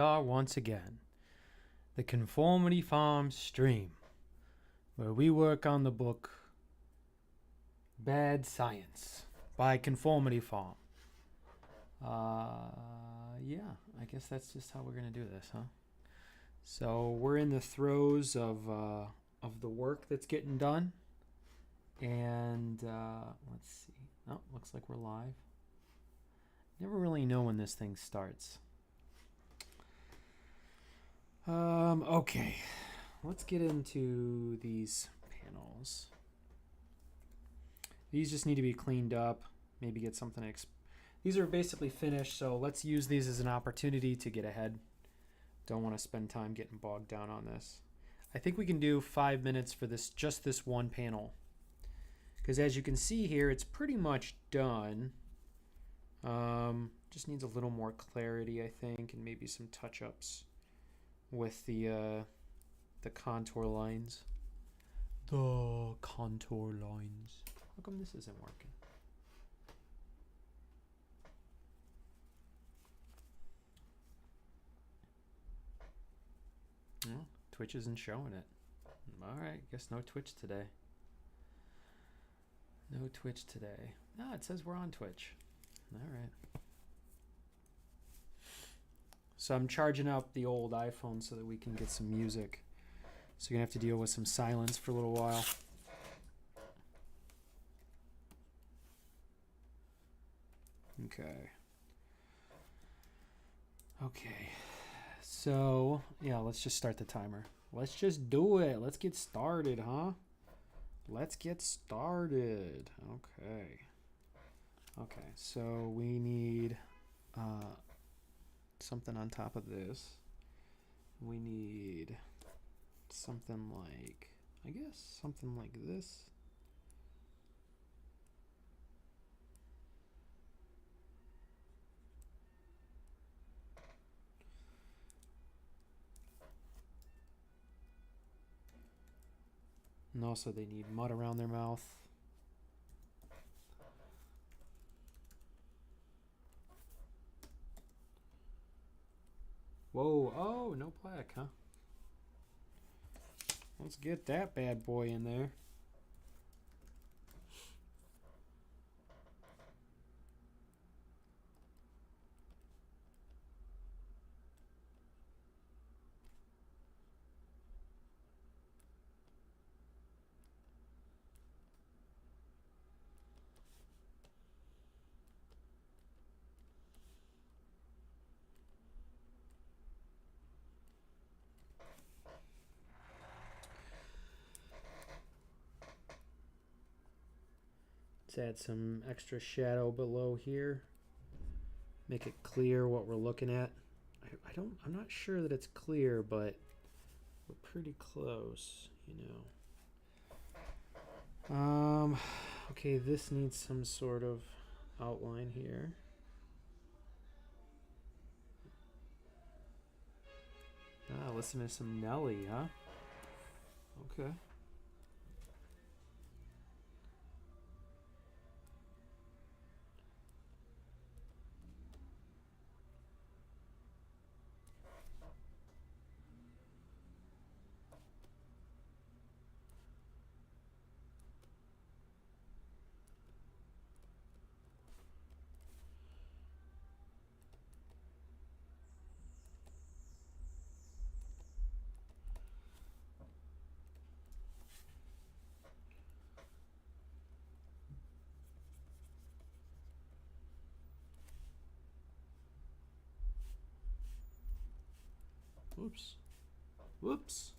are once again. The Conformity Farm stream, where we work on the book Bad Science by Conformity Farm. Yeah, I guess that's just how we're going to do this, huh? So we're in the throes of the work that's getting done. And let's see. Oh, looks like we're live. Never really know when this thing starts. Okay. Let's get into these panels. These just need to be cleaned up. Maybe get something. These are basically finished, so let's use these as an opportunity to get ahead. Don't want to spend time getting bogged down on this. I think we can do 5 minutes for this, just this one panel. Because as you can see here, it's pretty much done. Just needs a little more clarity, I think, and maybe some touch-ups with the contour lines. The contour lines. How come this isn't working? Well, Twitch isn't showing it. Alright, guess no Twitch today. No Twitch today. No, it says we're on Twitch. Alright. So I'm charging up the old iPhone so that we can get some music. So you're going to have to deal with some silence for a little while. Okay. Okay. So, yeah, let's just start the timer. Let's just do it. Let's get started, huh? Let's get started. Okay. Okay, so we need something on top of this. We need something like, I guess, something like this. And also they need mud around their mouth. Whoa, oh, no plaque, huh? Let's get that bad boy in there. Let's add some extra shadow below here. Make it clear what we're looking at. I'm not sure that it's clear, but we're pretty close, you know. Okay, this needs some sort of outline here. Ah, listen to some Nelly, huh? Okay. Whoops. Whoops.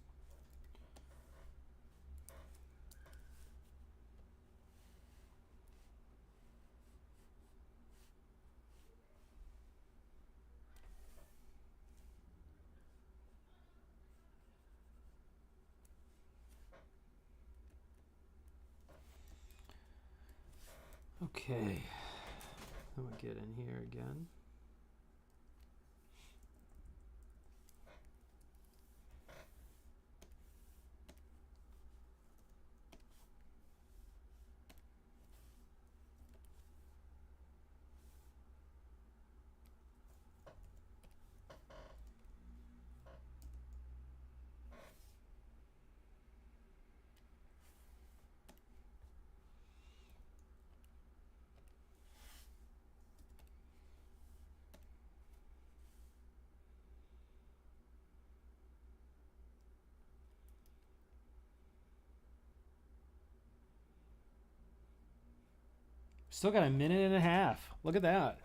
Okay. Let me get in here again. Still got a minute and a half. Look at that.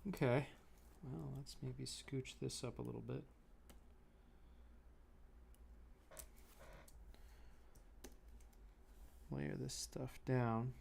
Okay. Well, let's maybe scooch this up a little bit. Layer this stuff down.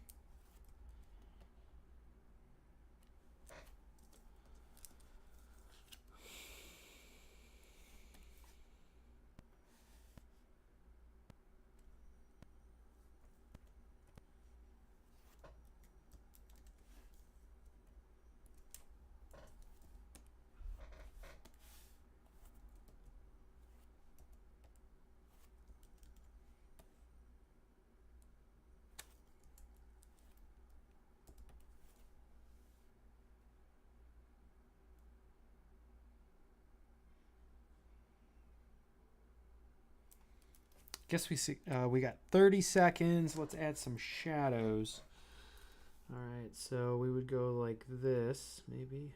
Guess we got 30 seconds. Let's add some shadows. All right, so we would go like this, maybe.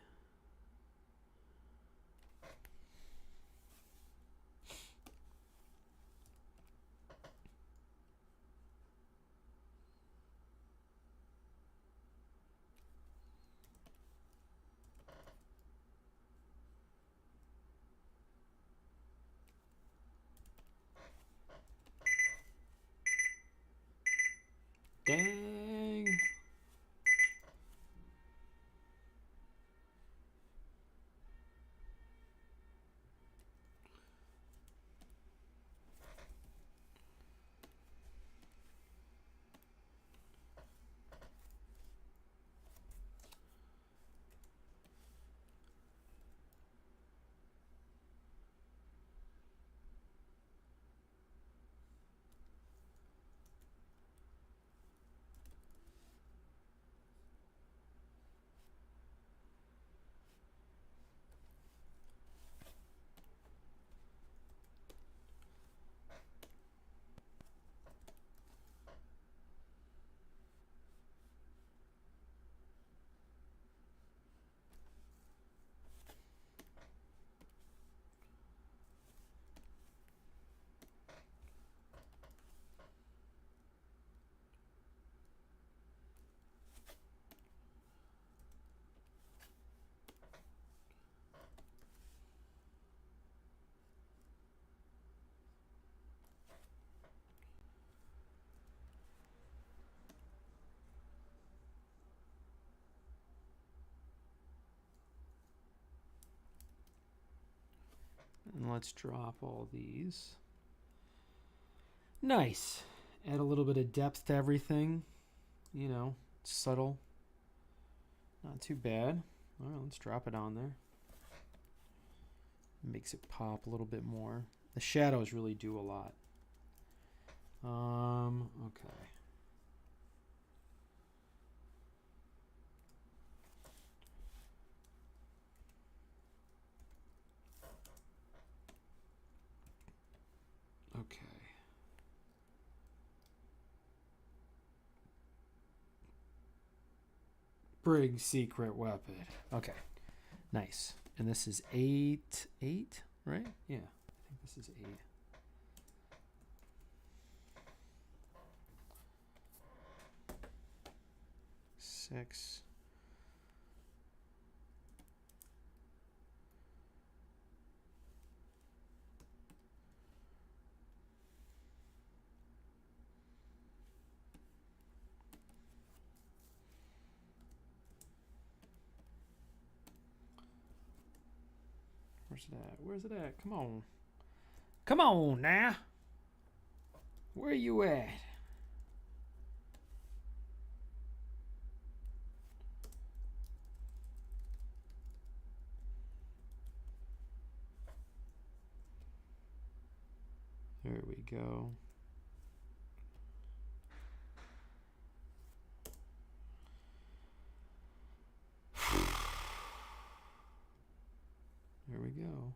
Dang. And let's drop all these. Nice. Add a little bit of depth to everything. You know, subtle. Not too bad. All right, let's drop it on there. Makes it pop a little bit more. The shadows really do a lot. Okay. Okay. Brig secret weapon. Okay. Nice. And this is 8, right? Yeah. I think this is 8. Six. Where's it at? Where's it at? Come on. Come on now. Where you at? There we go. There we go.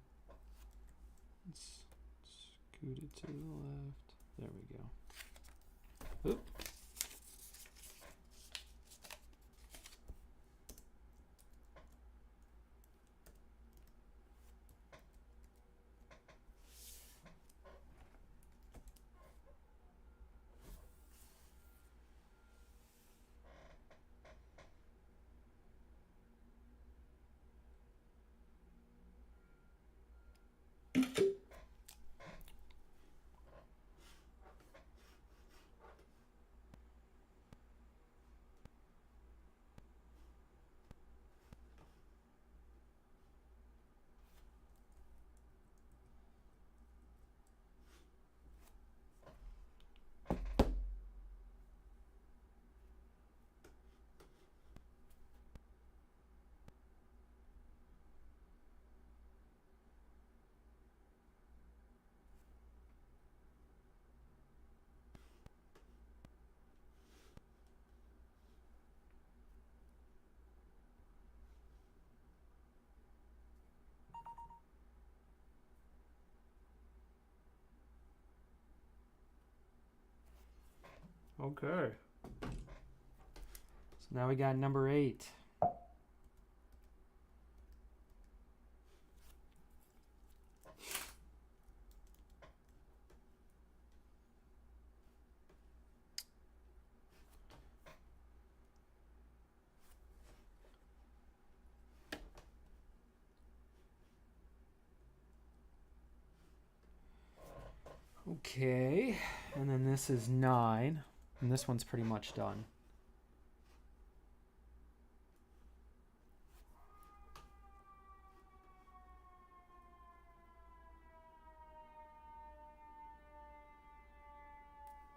Let's scoot it to the left. There we go. Oop. Okay. So now we got number 8. Okay, and then this is 9, and this one's pretty much done.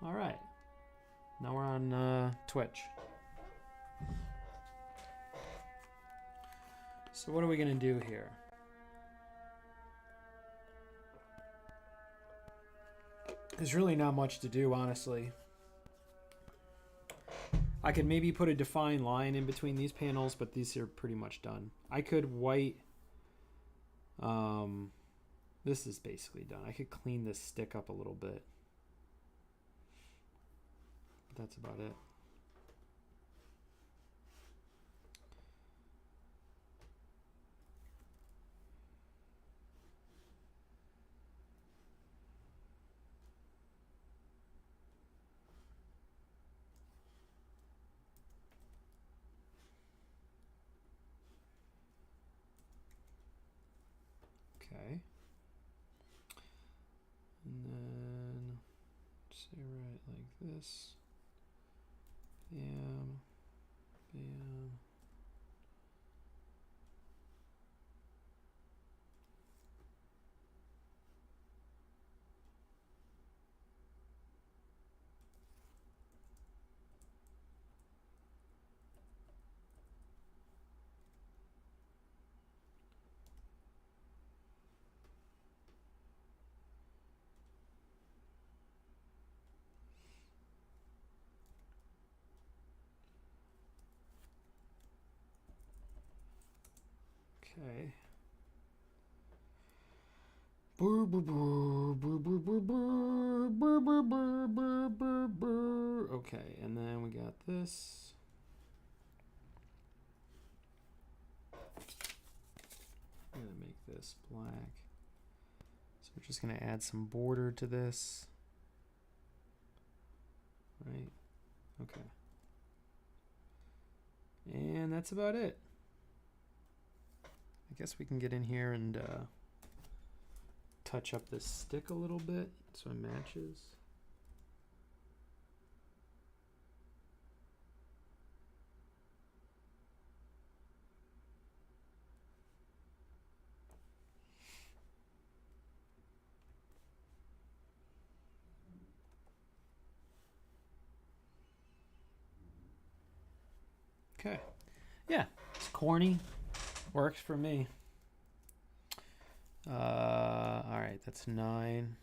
All right, now we're on Twitch. So what are we gonna do here? There's really not much to do, honestly. I could maybe put a defined line in between these panels, but these are pretty much done. I could white. This is basically done. I could clean this stick up a little bit. But that's about it. Okay. And then say right like this. Bam. Bam. Okay. Okay, and then we got this. I'm gonna make this black. So we're just gonna add some border to this. Right? Okay. And that's about it. I guess we can get in here and touch up this stick a little bit so it matches. Okay. Yeah, it's corny. Works for me. All right, that's 9.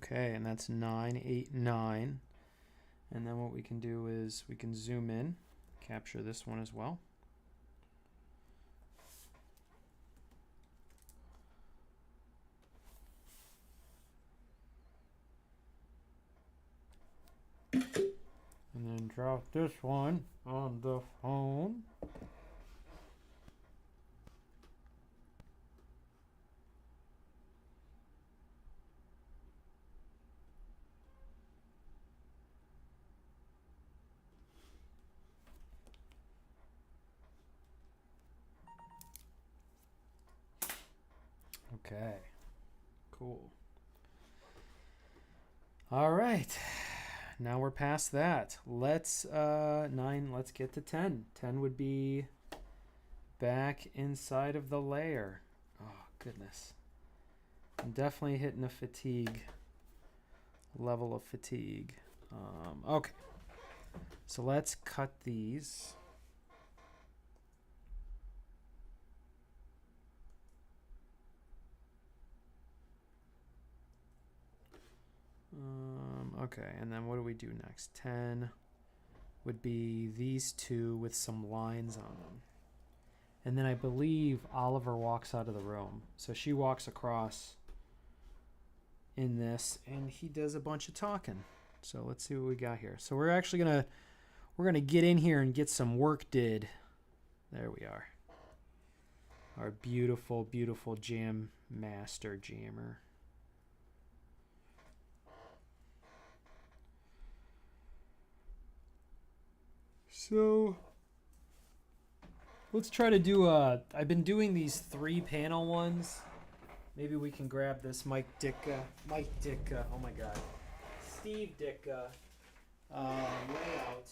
Okay, and that's 9, 8, 9. And then what we can do is we can zoom in, capture this one as well. drop this one on the phone. Okay, cool. All right, now we're past that. Let's 9. Let's get to 10. 10 would be back inside of the layer. Oh goodness, I'm definitely hitting a fatigue level of fatigue. Okay, so let's cut these. Okay, and then what do we do next? 10 would be these two with some lines on them. And then I believe Oliver walks out of the room. So she walks across in this, and he does a bunch of talking. So let's see what we got here. So we're actually gonna get in here and get some work did. There we are. Our beautiful, beautiful jam master jammer. So let's try to do I've been doing these 3-panel ones. Maybe we can grab this Mike Ditka, oh my god, Steve Ditka layout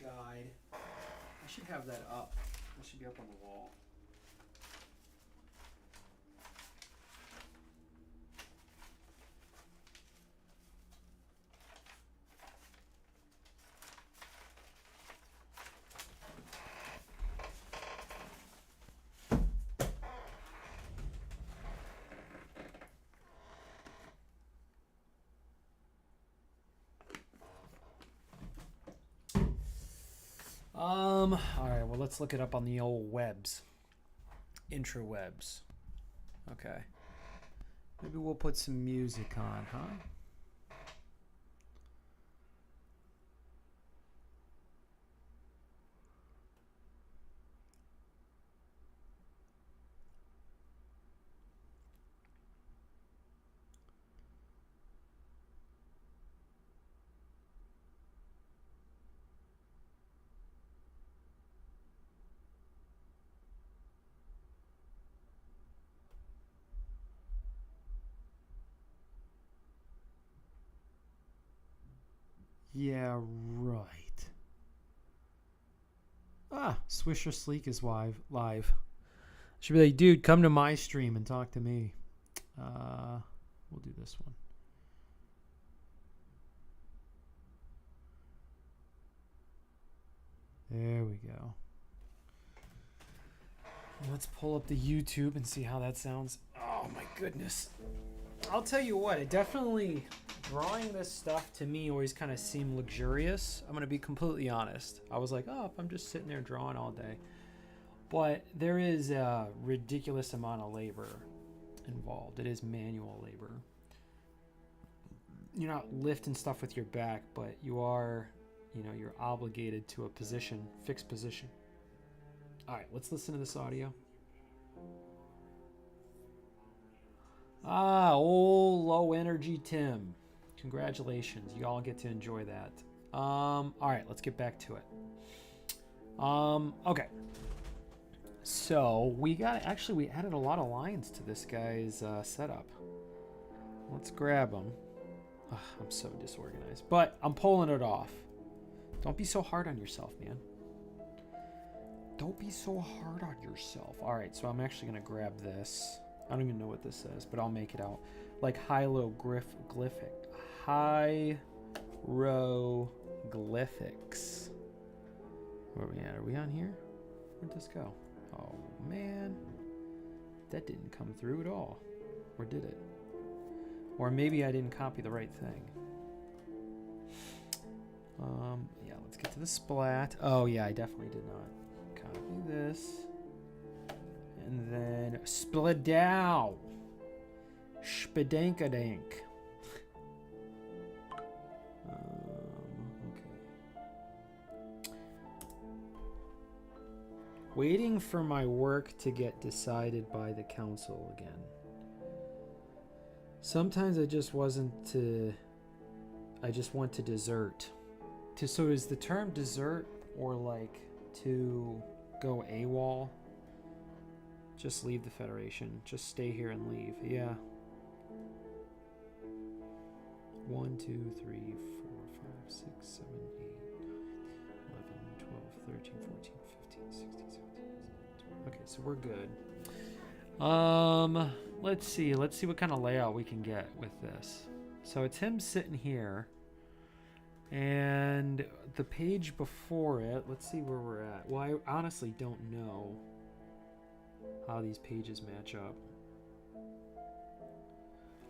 guide. I should have that up. That should be up on the wall. All right, well, let's look it up on the old webs. Intrawebs. Okay. Maybe we'll put some music on, huh? Yeah, right. Ah, Swisher Sleek is live. Should be like, dude, come to my stream and talk to me. We'll do this one. There we go. Let's pull up the YouTube and see how that sounds. Oh my goodness. I'll tell you what, it definitely, drawing this stuff to me always kind of seemed luxurious. I'm going to be completely honest. I was like, oh, if I'm just sitting there drawing all day. But there is a ridiculous amount of labor involved. It is manual labor. You're not lifting stuff with your back, but you are, you're obligated to a position, fixed position. All right, let's listen to this audio. Old low energy Tim. Congratulations. You all get to enjoy that. All right, let's get back to it. Okay. So we added a lot of lines to this guy's setup. Let's grab them. Ugh, I'm so disorganized, but I'm pulling it off. Don't be so hard on yourself, man. Don't be so hard on yourself. All right, so I'm actually going to grab this. I don't even know what this says, but I'll make it out. Like hieroglyphics. Where are we at? Are we on here? Where'd this go? Oh, man. That didn't come through at all. Or did it? Or maybe I didn't copy the right thing. Yeah, let's get to the splat. Oh, yeah, I definitely did not. Copy this. And then spladow. Spadankadank. Waiting for my work to get decided by the council again. Sometimes I just want to desert. So is the term desert or like to go AWOL? Just leave the Federation. Just stay here and leave. Yeah. 1, 2, 3, 4, 5, 6, 7, 8, 11, 12, 13, 14, 15, 16, 17, 18. Okay, so we're good. Let's see what kind of layout we can get with this. So it's him sitting here, and the page before it, let's see where we're at. Well, I honestly don't know how these pages match up.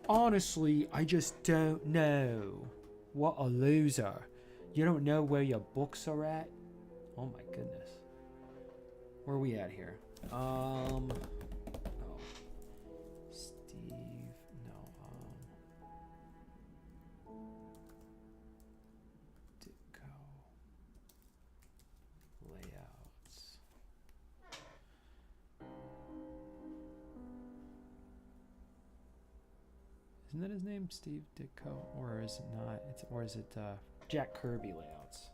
Honestly, I just don't know. What a loser. You don't know where your books are at? Oh my goodness. Where are we at here? Oh. Steve, no, Ditko. Layouts. Isn't that his name? Steve Ditko? Or is it not? Or is it Jack Kirby layouts?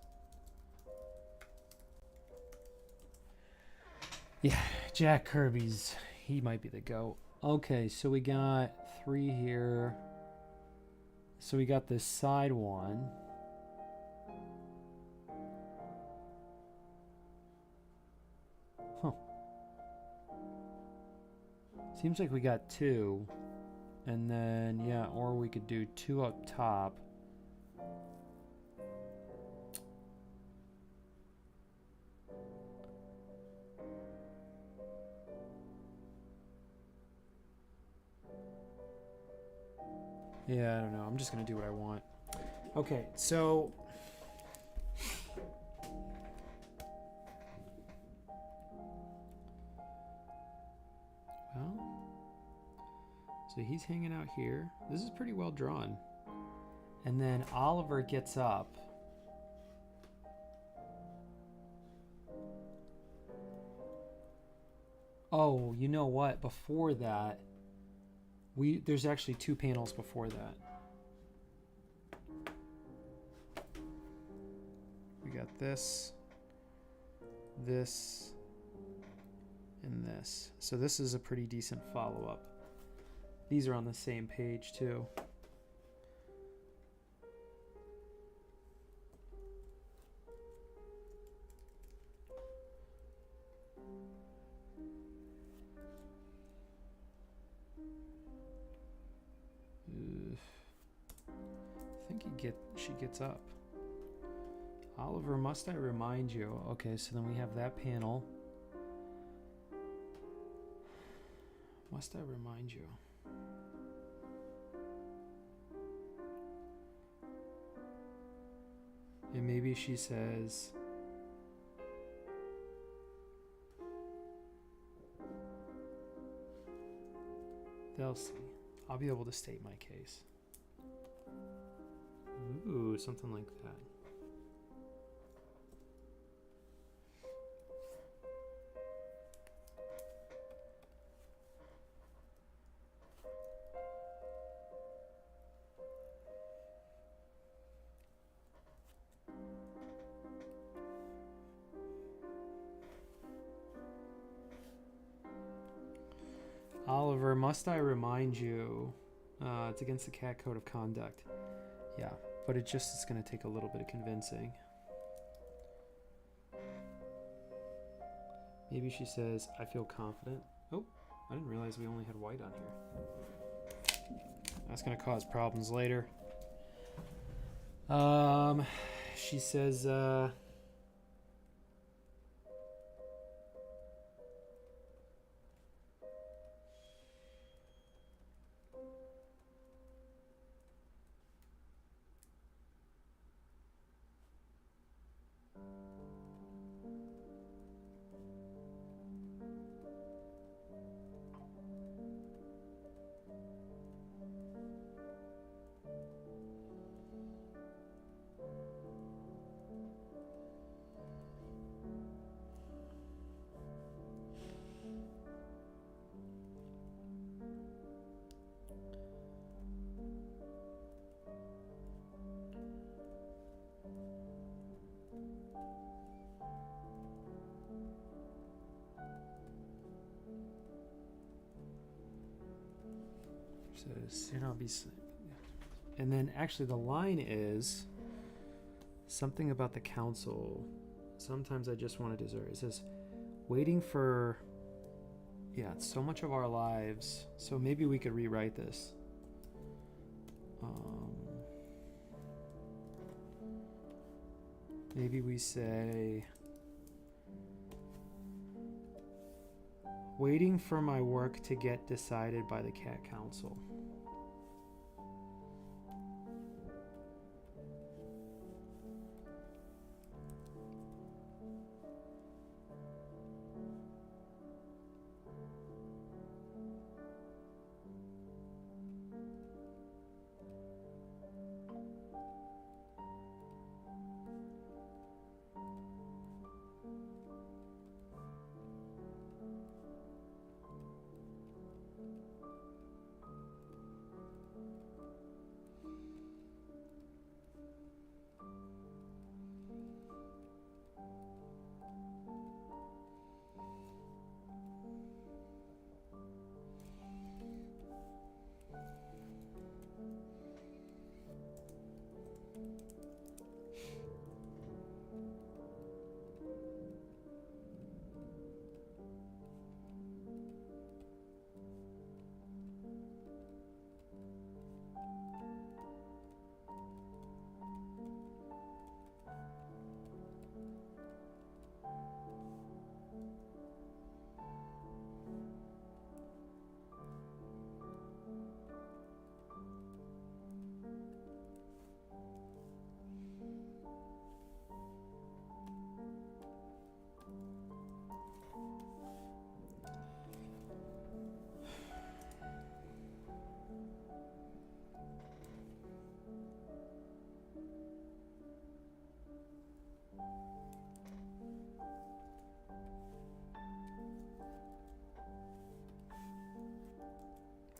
Yeah, Jack Kirby's, he might be the GOAT. Okay, so we got 3 here. So we got this side one. Huh. Seems like we got 2. And then, yeah, or we could do 2 up top. Yeah, I don't know. I'm just going to do what I want. Okay, so so he's hanging out here. This is pretty well drawn. And then Oliver gets up. Oh, you know what? Before that, there's actually 2 panels before that. We got this, this, and this. So this is a pretty decent follow-up. These are on the same page too. I think she gets up. Oliver, must I remind you? Okay, so then we have that panel. Must I remind you? And maybe she says, they'll see. I'll be able to state my case. Ooh, something like that. Oliver, must I remind you, it's against the cat code of conduct. Yeah, but it's going to take a little bit of convincing. Maybe she says, I feel confident. Oh, I didn't realize we only had white on here. That's going to cause problems later. She says, says, you know, and then actually the line is something about the council. Sometimes I just want to desert. It says, waiting for, yeah, it's so much of our lives. So maybe we could rewrite this. Maybe we say, waiting for my work to get decided by the Cat Council.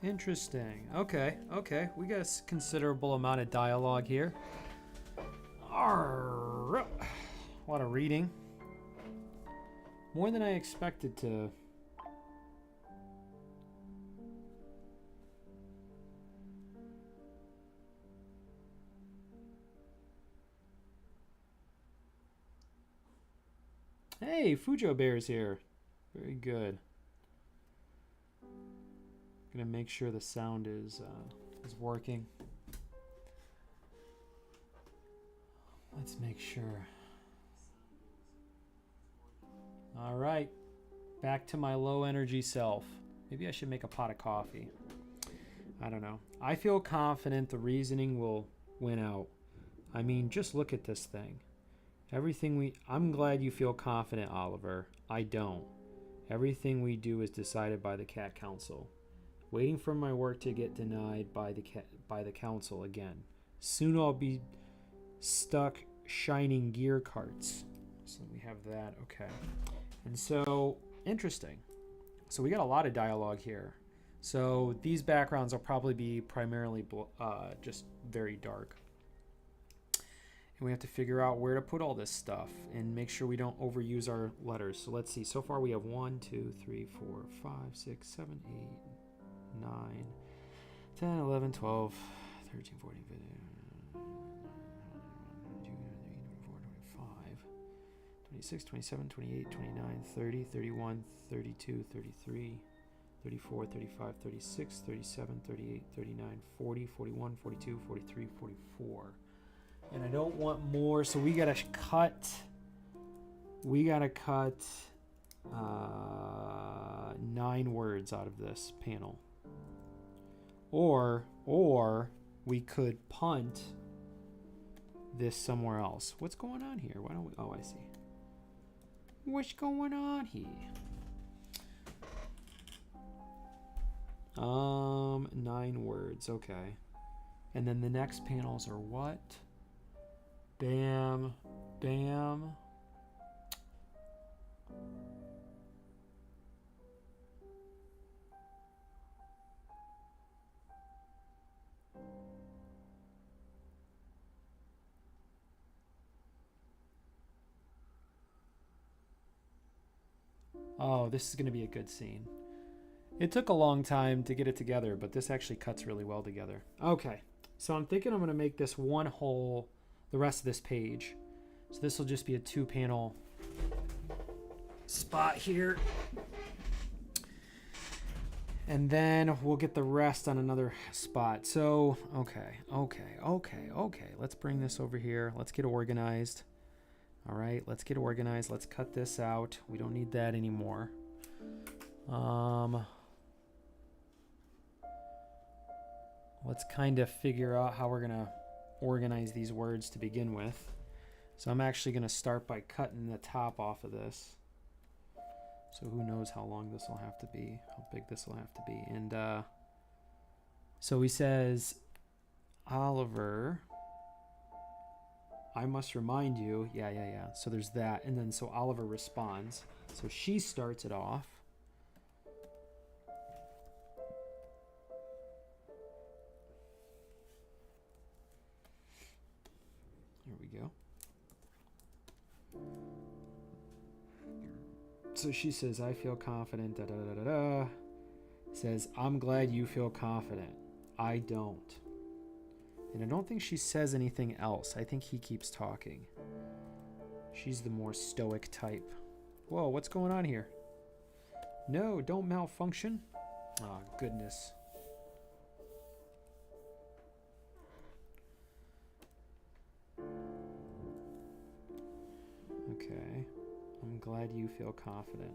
Interesting. Okay, okay. We got a considerable amount of dialogue here. Arrgh. A lot of reading. More than I expected to. Hey, Fujo Bear's here. Very good. Gonna make sure the sound is working. Let's make sure. All right, back to my low energy self. Maybe I should make a pot of coffee. I don't know. I feel confident the reasoning will win out. I mean, just look at this thing. I'm glad you feel confident, Oliver. I don't. Everything we do is decided by the Cat Council. Waiting for my work to get denied by the council again. Soon I'll be stuck shining gear carts. So we have that. Okay. And so, interesting. So we got a lot of dialogue here. So these backgrounds will probably be primarily just very dark. And we have to figure out where to put all this stuff and make sure we don't overuse our letters. So let's see. So far we have 1, 2, 3, 4, 5, 6, 7, 8, 9, 10, 11, 12, 13, 14, 15, 26, 27, 28, 29, 30, 31, 32, 33, 34, 35, 36, 37, 38, 39, 40, 41, 42, 43, 44. And I don't want more, so we gotta cut 9 words out of this panel. Or we could punt this somewhere else. What's going on here? Why don't we, oh, I see. What's going on here? 9 words, okay. And then the next panels are what? Bam, bam. Oh, this is going to be a good scene. It took a long time to get it together, but this actually cuts really well together. Okay, so I'm thinking I'm going to make this one whole, the rest of this page. So this will just be a 2-panel spot here. And then we'll get the rest on another spot. So, okay. Let's bring this over here. Let's get organized. All right, let's get organized. Let's cut this out. We don't need that anymore. Let's kind of figure out how we're gonna organize these words to begin with. So I'm actually gonna start by cutting the top off of this. So who knows how long this will have to be, how big this will have to be. And so he says, Oliver, I must remind you, yeah. So there's that. And then so Oliver responds. So she starts it off. There we go. So she says, I feel confident, Says, I'm glad you feel confident. I don't. And I don't think she says anything else. I think he keeps talking. She's the more stoic type. Whoa, what's going on here? No, don't malfunction. Oh, goodness. Okay. I'm glad you feel confident.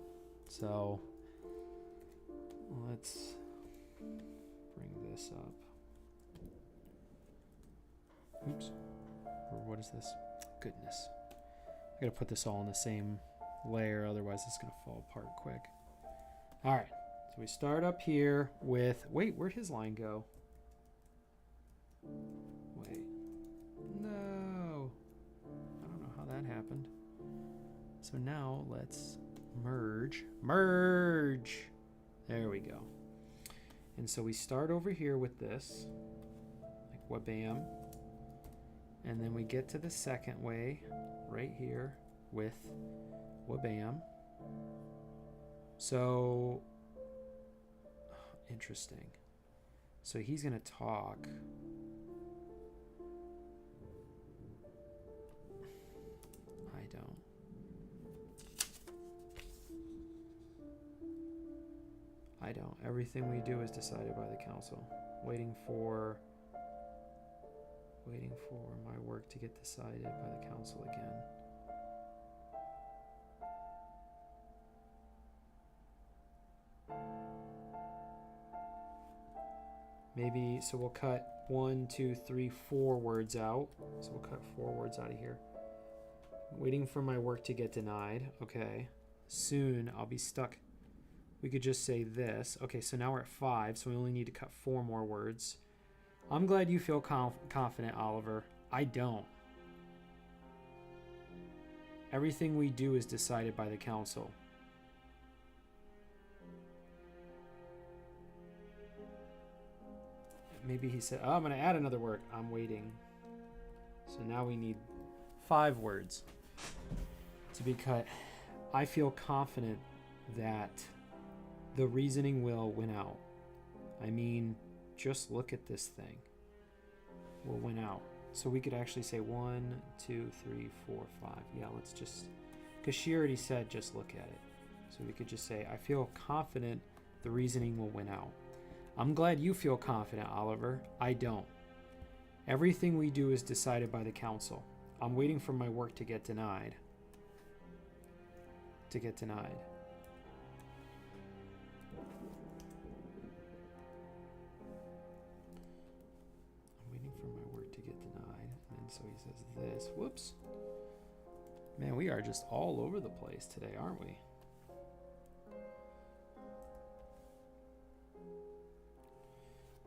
So let's bring this up. Oops. Or what is this? Goodness. I gotta put this all in the same layer, otherwise it's gonna fall apart quick. Alright. So we start up here with, wait, where'd his line go? Wait. No. I don't know how that happened. So now let's merge. There we go. And so we start over here with this, like wabam. And then we get to the second way right here with wabam. So interesting. So he's gonna talk. I don't. Everything we do is decided by the council. Waiting for my work to get decided by the council again. Maybe, so we'll cut 1, 2, 3, 4 words out. So we'll cut 4 words out of here. Waiting for my work to get denied. Okay. Soon I'll be stuck. We could just say this. Okay, so now we're at 5, so we only need to cut 4 more words. I'm glad you feel confident, Oliver. I don't. Everything we do is decided by the council. Maybe he said, oh, I'm going to add another word. I'm waiting. So now we need 5 words to be cut. I feel confident that the reasoning will win out. I mean, just look at this thing. Will win out. So we could actually say 1, 2, 3, 4, 5. Yeah, let's just, because she already said just look at it. So we could just say, I feel confident the reasoning will win out. I'm glad you feel confident, Oliver. I don't. Everything we do is decided by the council. I'm waiting for my work to get denied. I'm waiting for my work to get denied. And so he says this. Whoops. Man, we are just all over the place today, aren't we?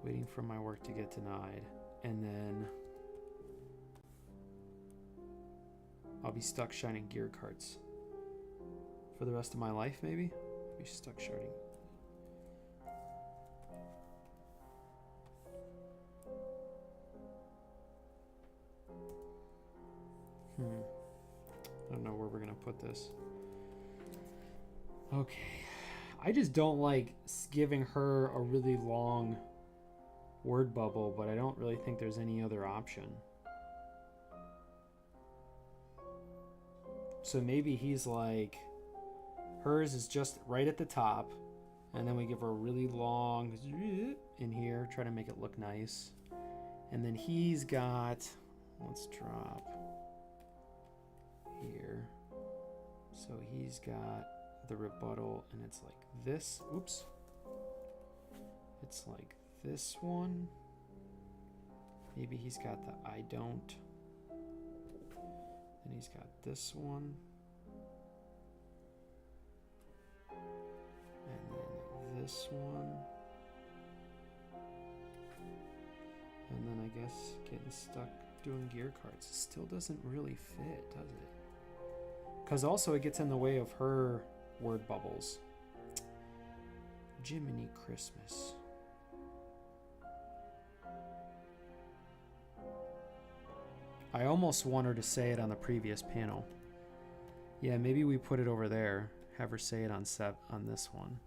Waiting for my work to get denied. And then I'll be stuck shining gear carts. For the rest of my life, maybe? I'll be stuck shining. I don't know where we're going to put this. Okay. I just don't like giving her a really long word bubble, but I don't really think there's any other option. So maybe he's like, hers is just right at the top, and then we give her a really long in here, try to make it look nice. And then he's got, let's drop here. So he's got the rebuttal, and it's like this. Oops. It's like this one. Maybe he's got the I don't. Then he's got this one. And then this one. And then I guess getting stuck doing gear cards. It still doesn't really fit, does it? Because also it gets in the way of her word bubbles. Jiminy Christmas. I almost want her to say it on the previous panel. Yeah, maybe we put it over there. Have her say it on this one.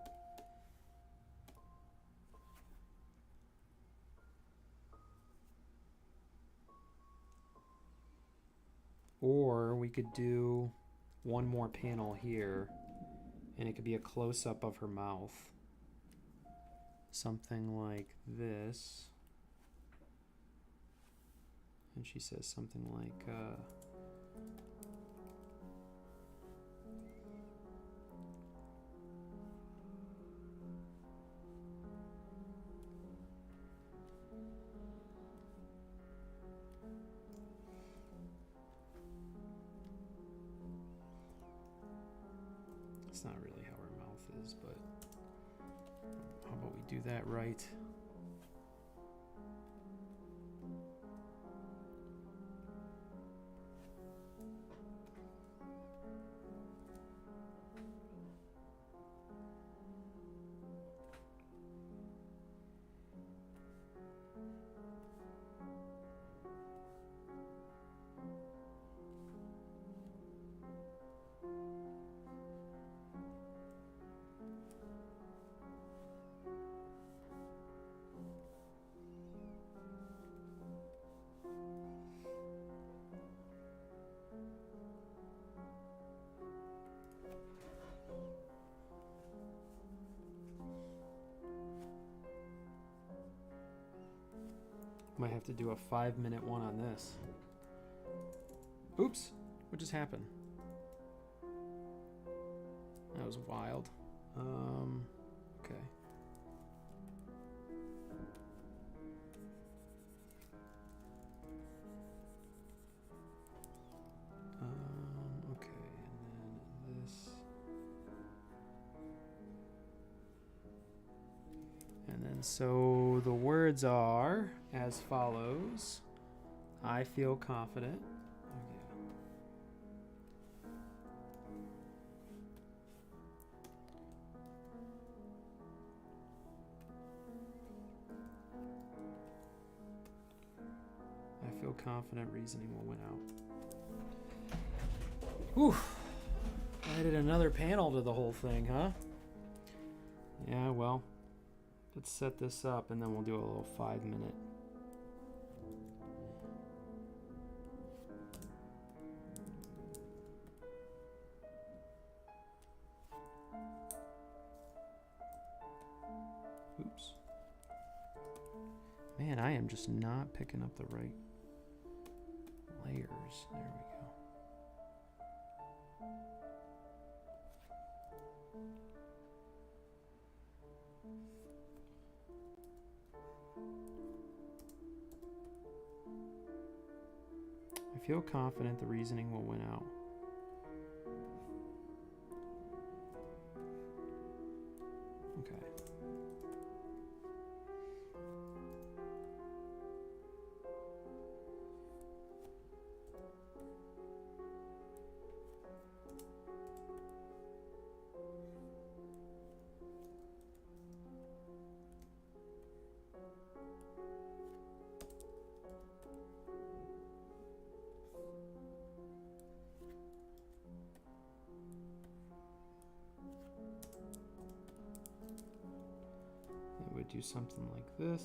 Or we could do one more panel here, and it could be a close-up of her mouth. Something like this. And she says something like, it's not really how her mouth is, but how about we do that right? Might have to do a 5-minute one on this. Oops, what just happened? That was wild. Okay. Okay, and then this. And then so the words are as follows. I feel confident. I feel confident reasoning will win out. Whew. Added another panel to the whole thing, huh? Yeah, well, let's set this up and then we'll do a little 5-minute. Oops. Man, I am just not picking up the right layers. There we go. I feel confident the reasoning will win out. Okay. do something like this.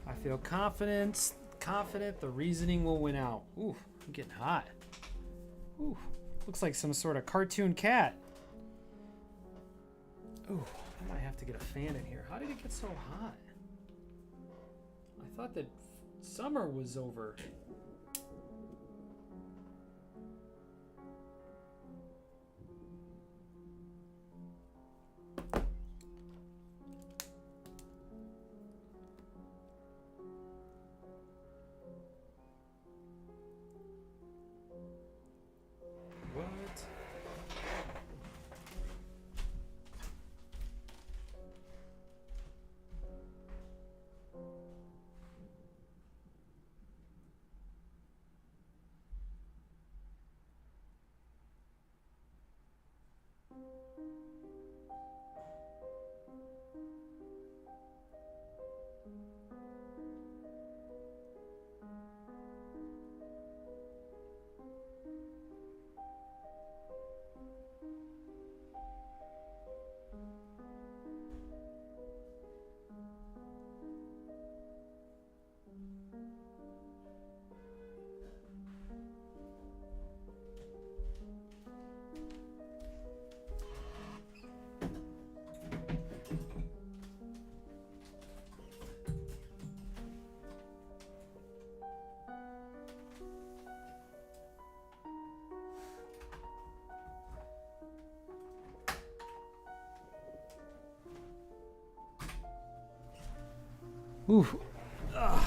I feel confident the reasoning will win out. Ooh, I'm getting hot. Ooh, looks like some sort of cartoon cat. Ooh, I might have to get a fan in here. How did it get so hot? I thought that summer was over. Ooh. Ugh.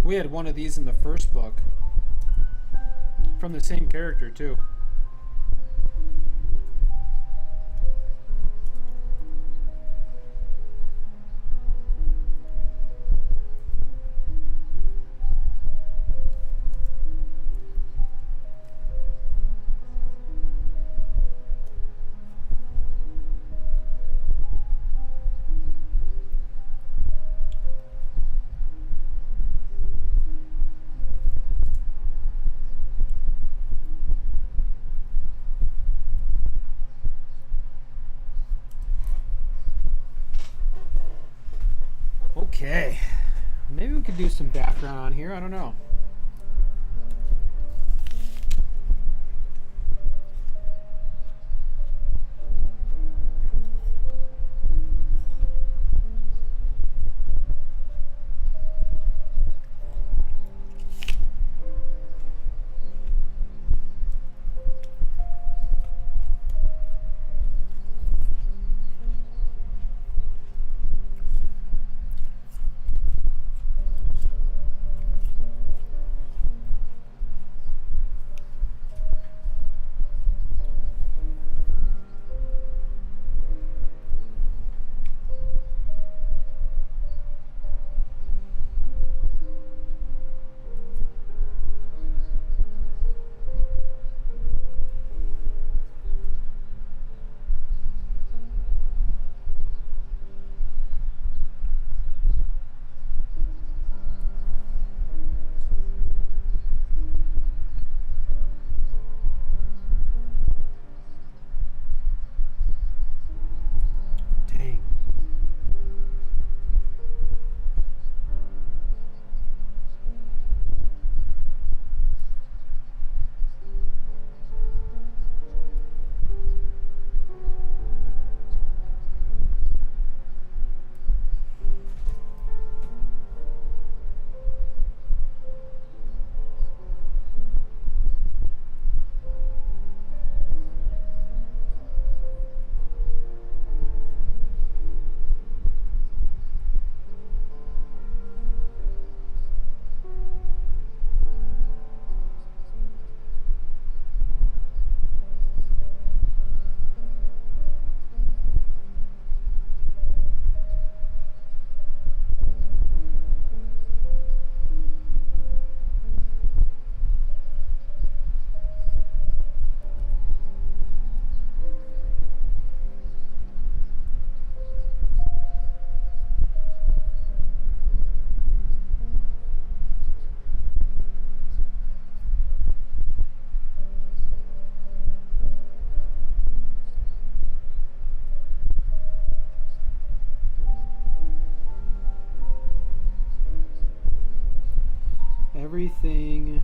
We had one of these in the first book. From the same character, too. Okay, maybe we could do some background on here. I don't know. anything.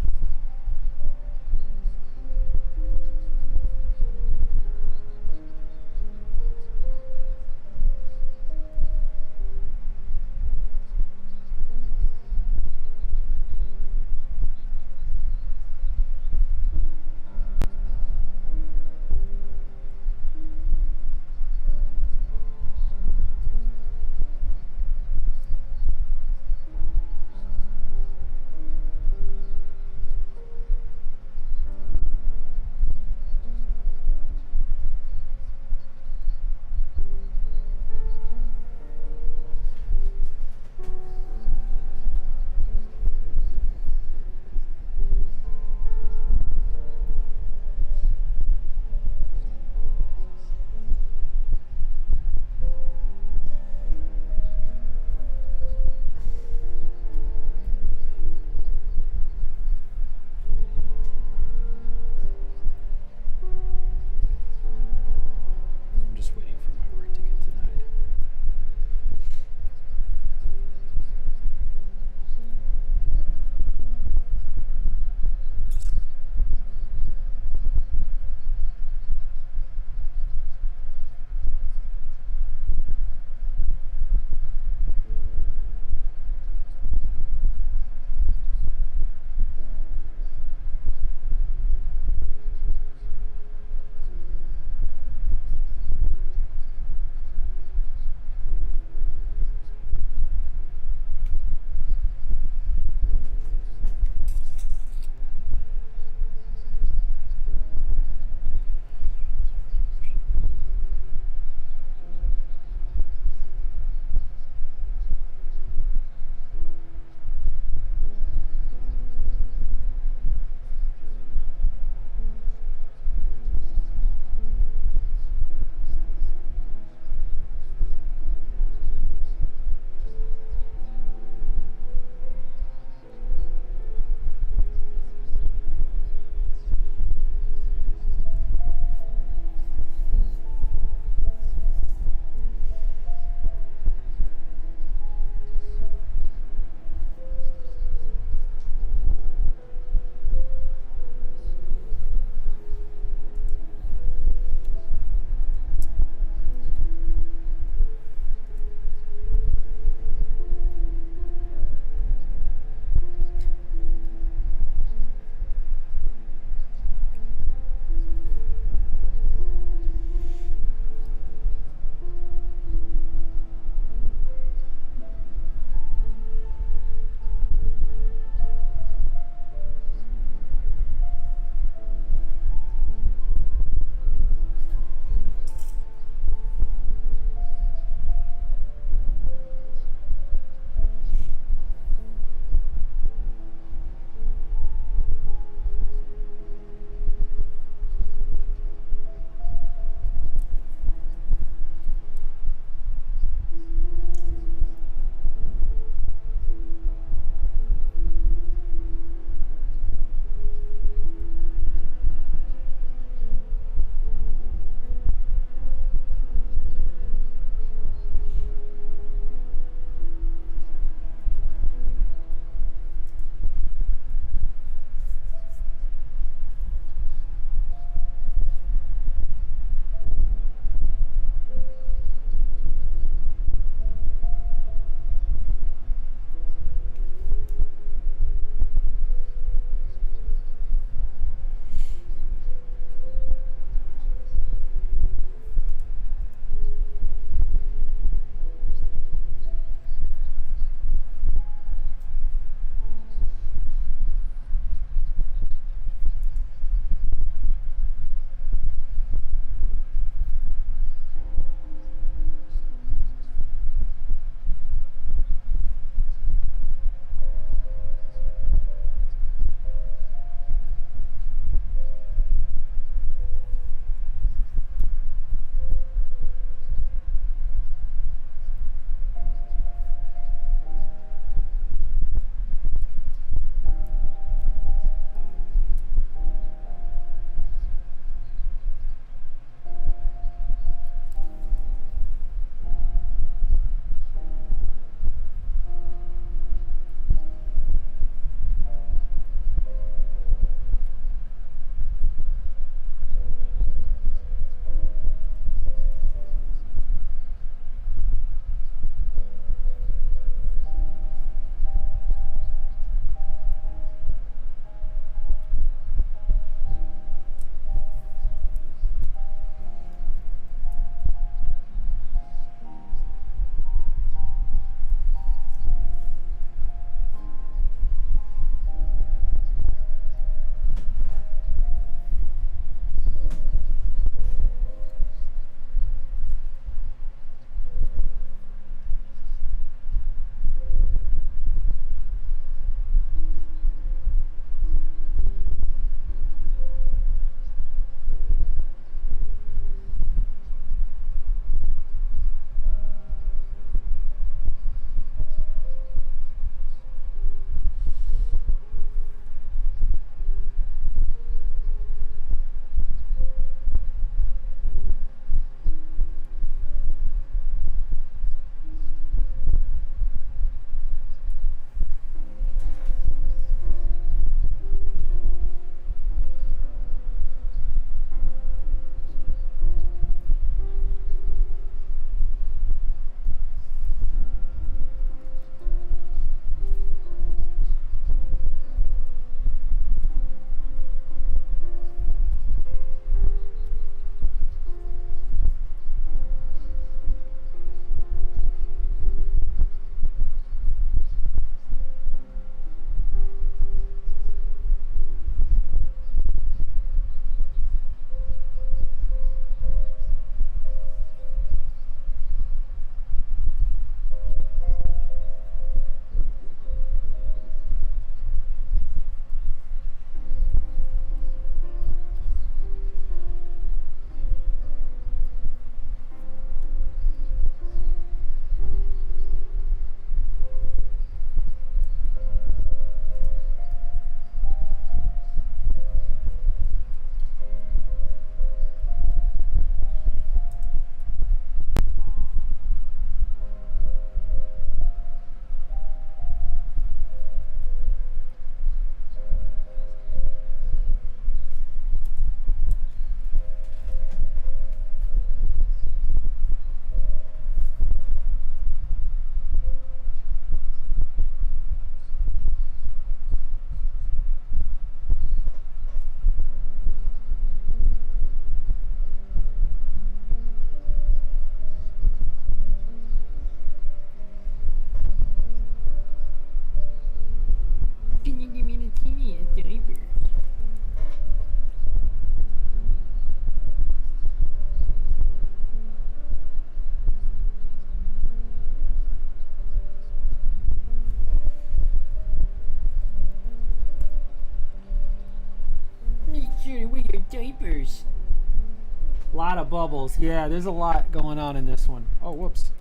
of bubbles. Yeah, there's a lot going on in this one. Oh, whoops.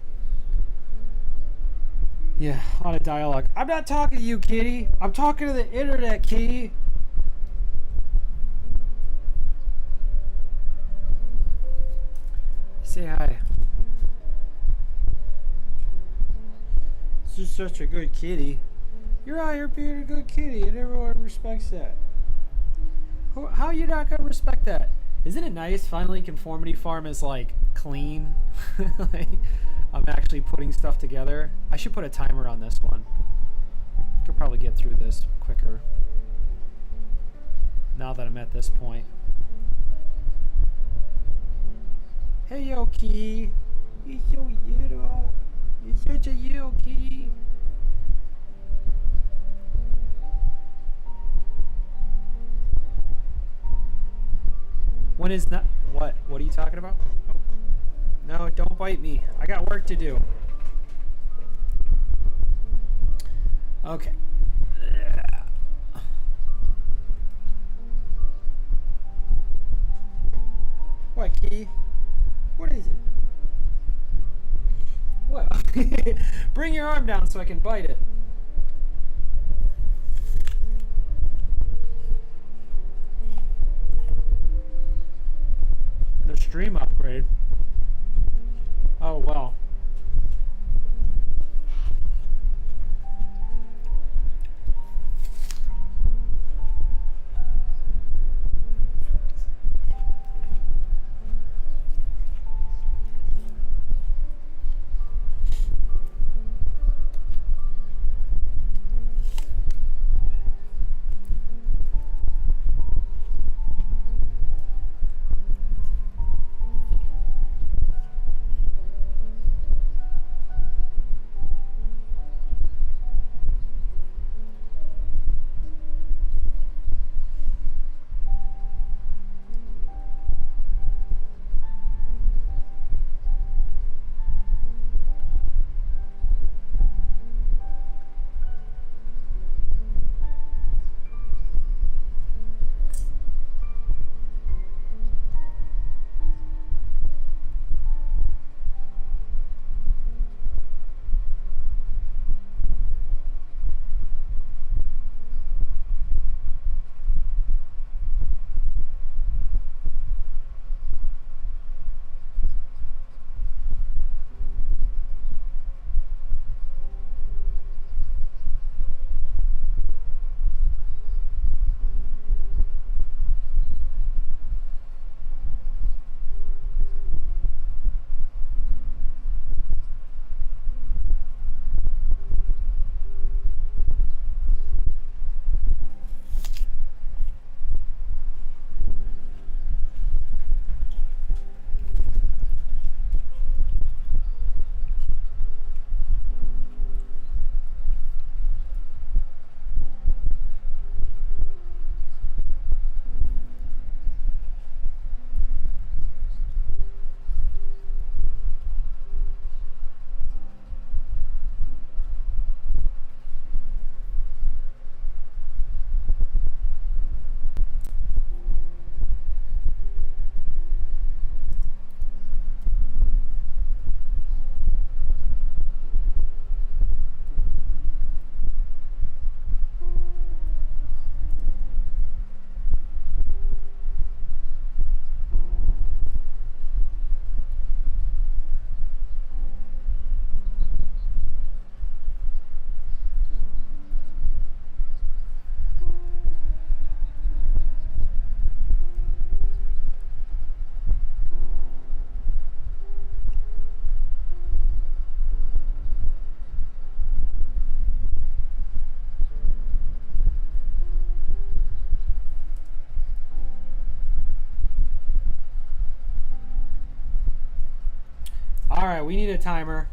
Yeah, a lot of dialogue. I'm not talking to you, kitty. I'm talking to the internet, kitty. Say hi. She's such a good kitty. You're out here being a good kitty, and everyone respects that. How are you not gonna respect that? Isn't it nice? Finally, Conformity Farm is like clean. Like, I'm actually putting stuff together. I should put a timer on this one. I could probably get through this quicker now that I'm at this point. Hey, yo, kitty. You're so little. You're such a little kitty. When is not what? What are you talking about? No, don't bite me. I got work to do. Okay. What, kitty? What is it? What? Bring your arm down so I can bite it. The stream upgrade. Oh, well. Alright, we need a timer.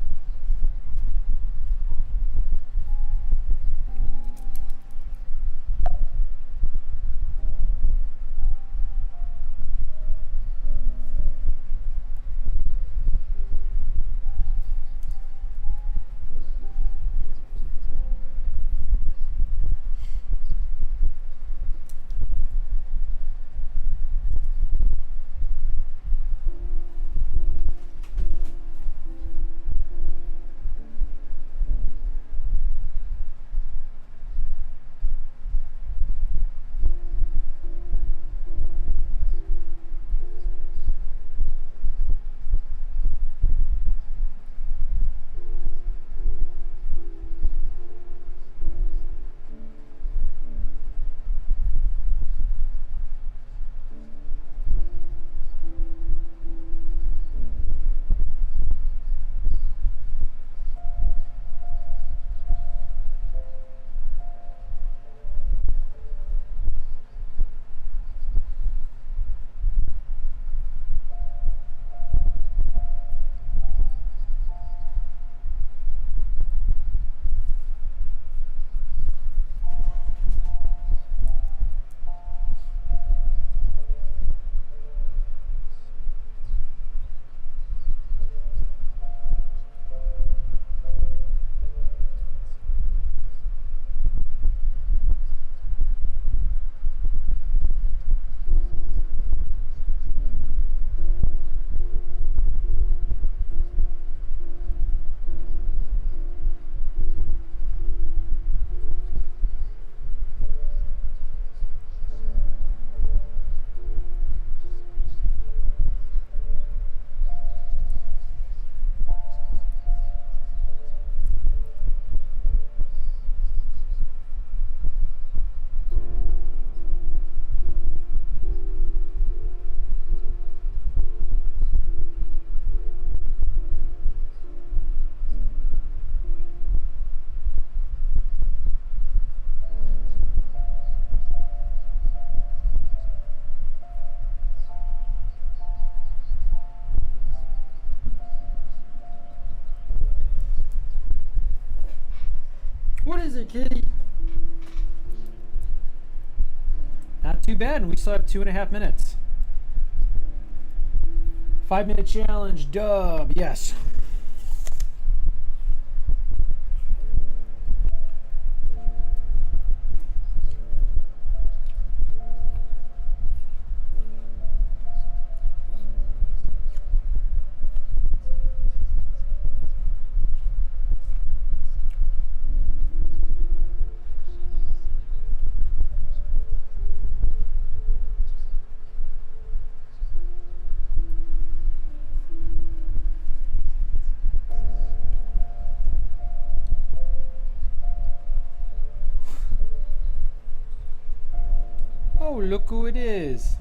it, kitty? Not too bad, and we still have 2.5 minutes. 5-minute challenge, dub, yes. Oh, look who it is.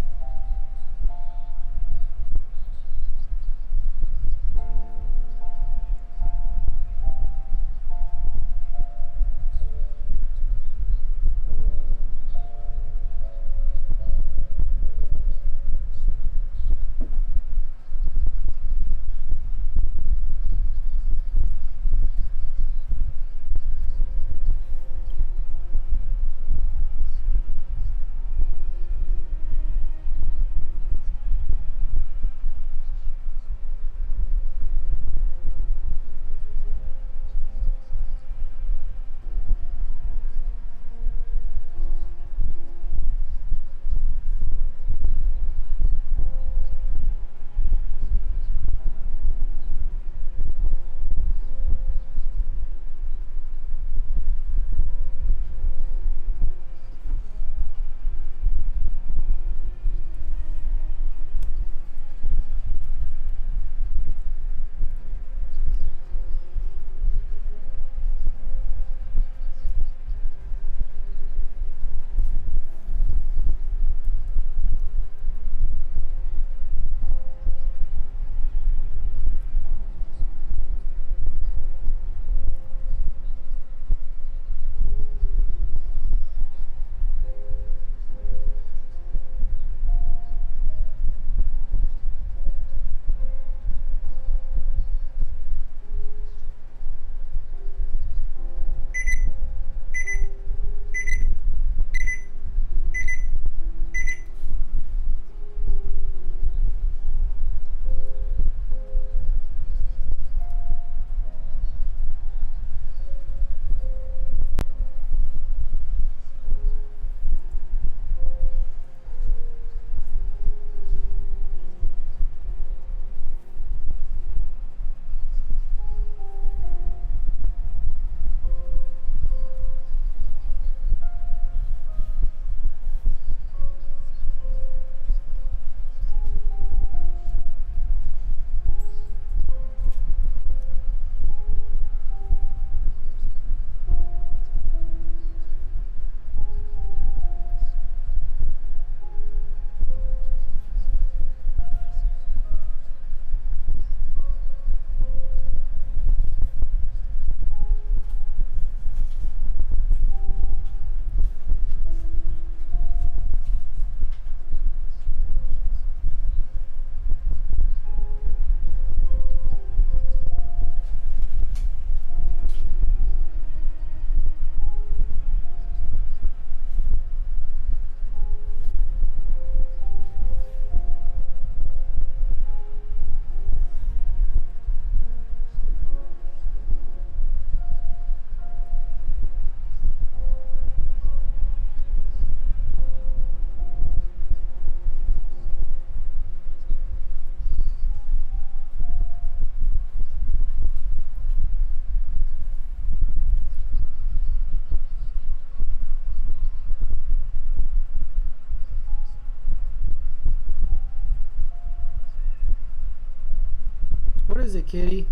What is it, kitty?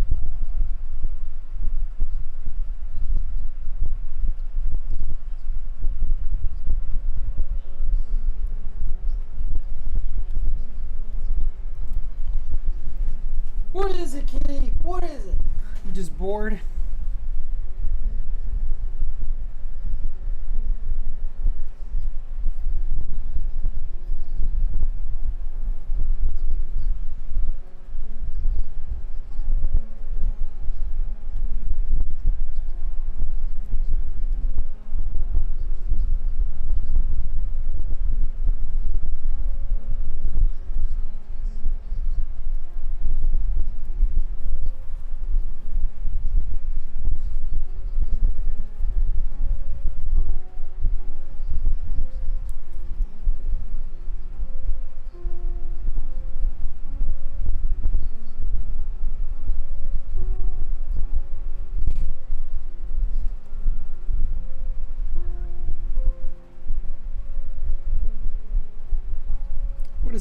What is it, kitty? What is it? You just bored?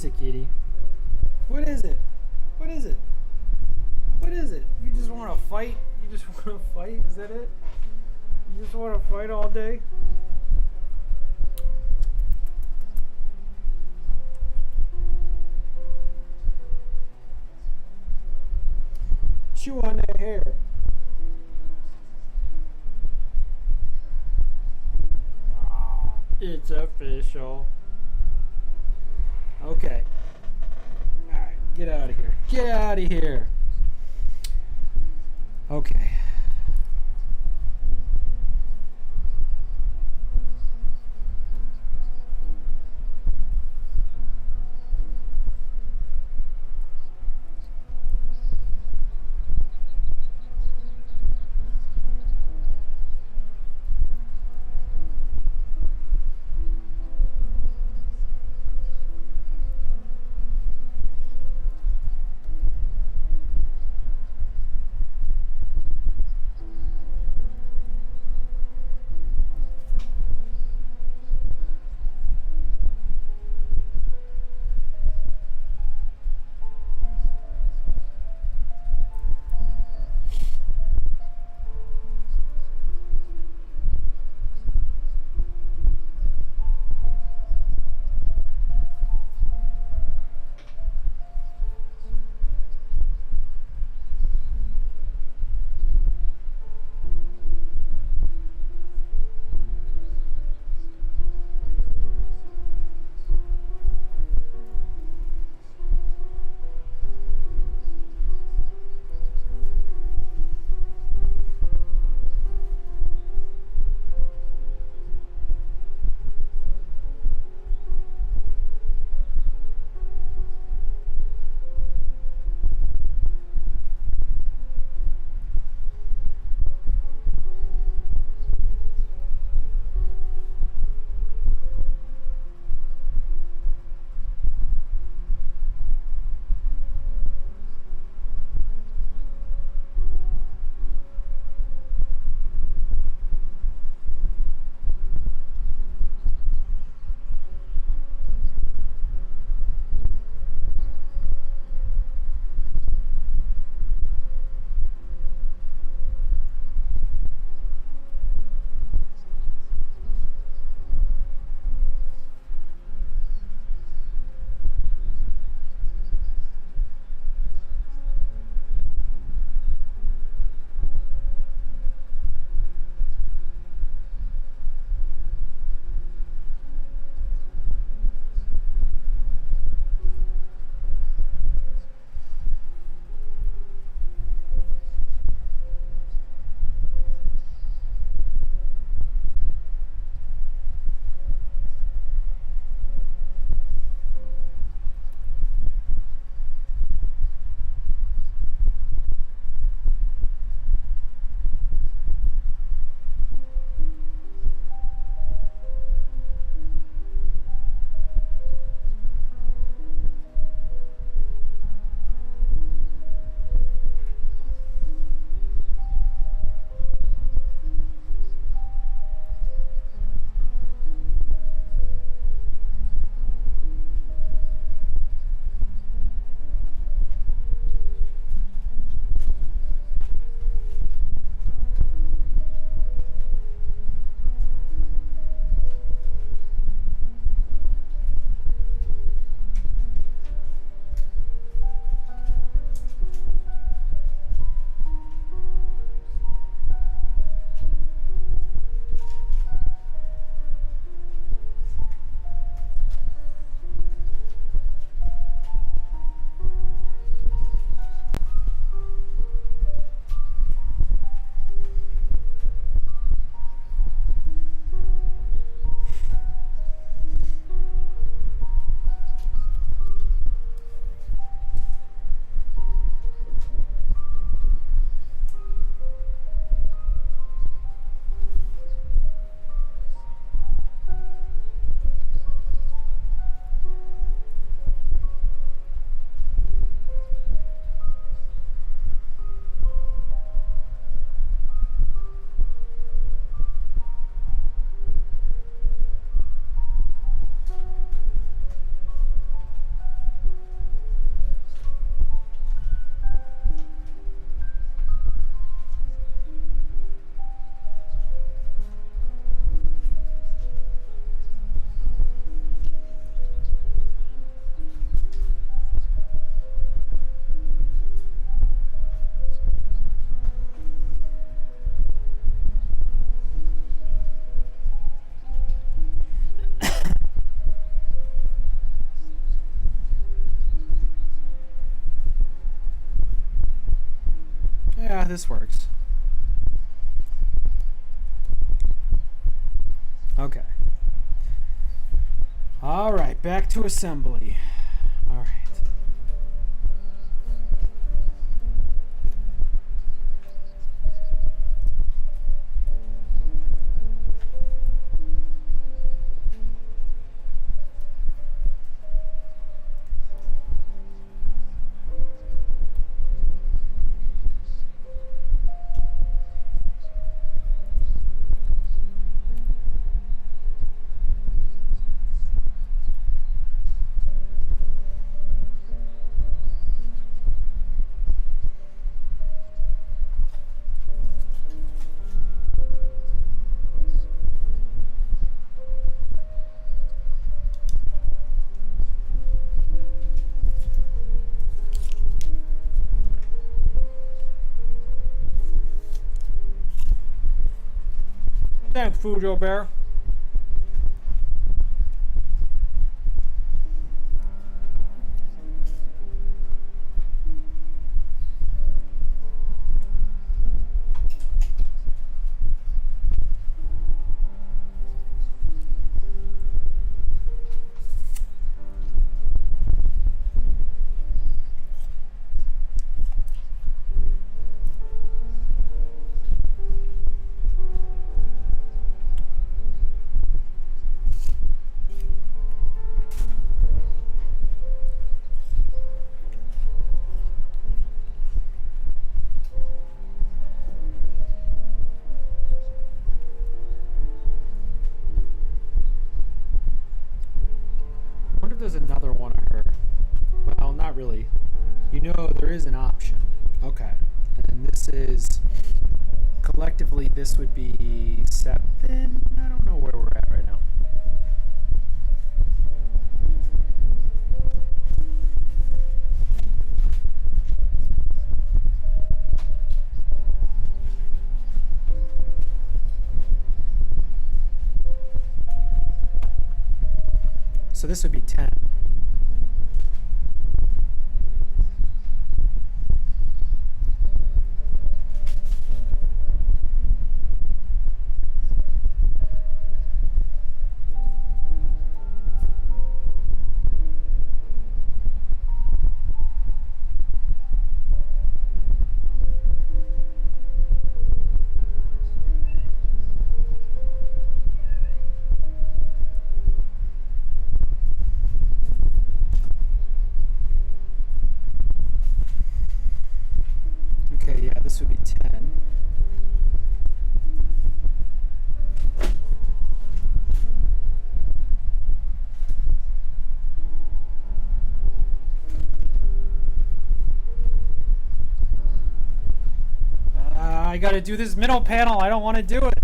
is it, kitty? What is it? What is it? What is it? You just want to fight? You just want to fight? Is that it? You just want to fight all day? Chew on that hair. It's official. Okay. Alright, get out of here. Get out of here. Okay. Yeah, this works. Okay. All right, back to assembly. All right. Thanks, Fujo Bear. I wonder if there's another one of her. Well, not really. You know, there is an option. Okay. And this is, collectively, this would be 7. I don't know where we're at right now. So this would be 10. Okay, yeah, this would be 10. I gotta do this middle panel. I don't want to do it.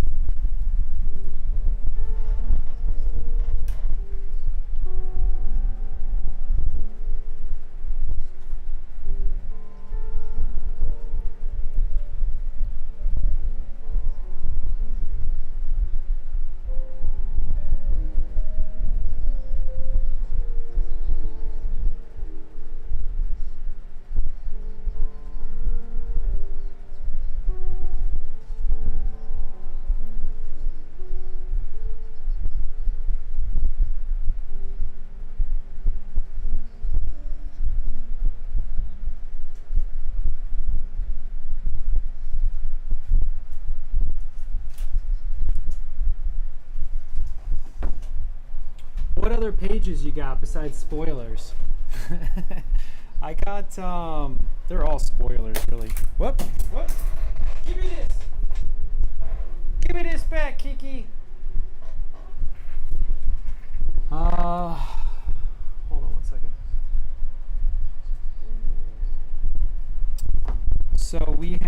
What other pages you got besides spoilers? I got, they're all spoilers, really. Whoop! Whoop! Give me this! Give me this back, Kiki! Hold on one second. So we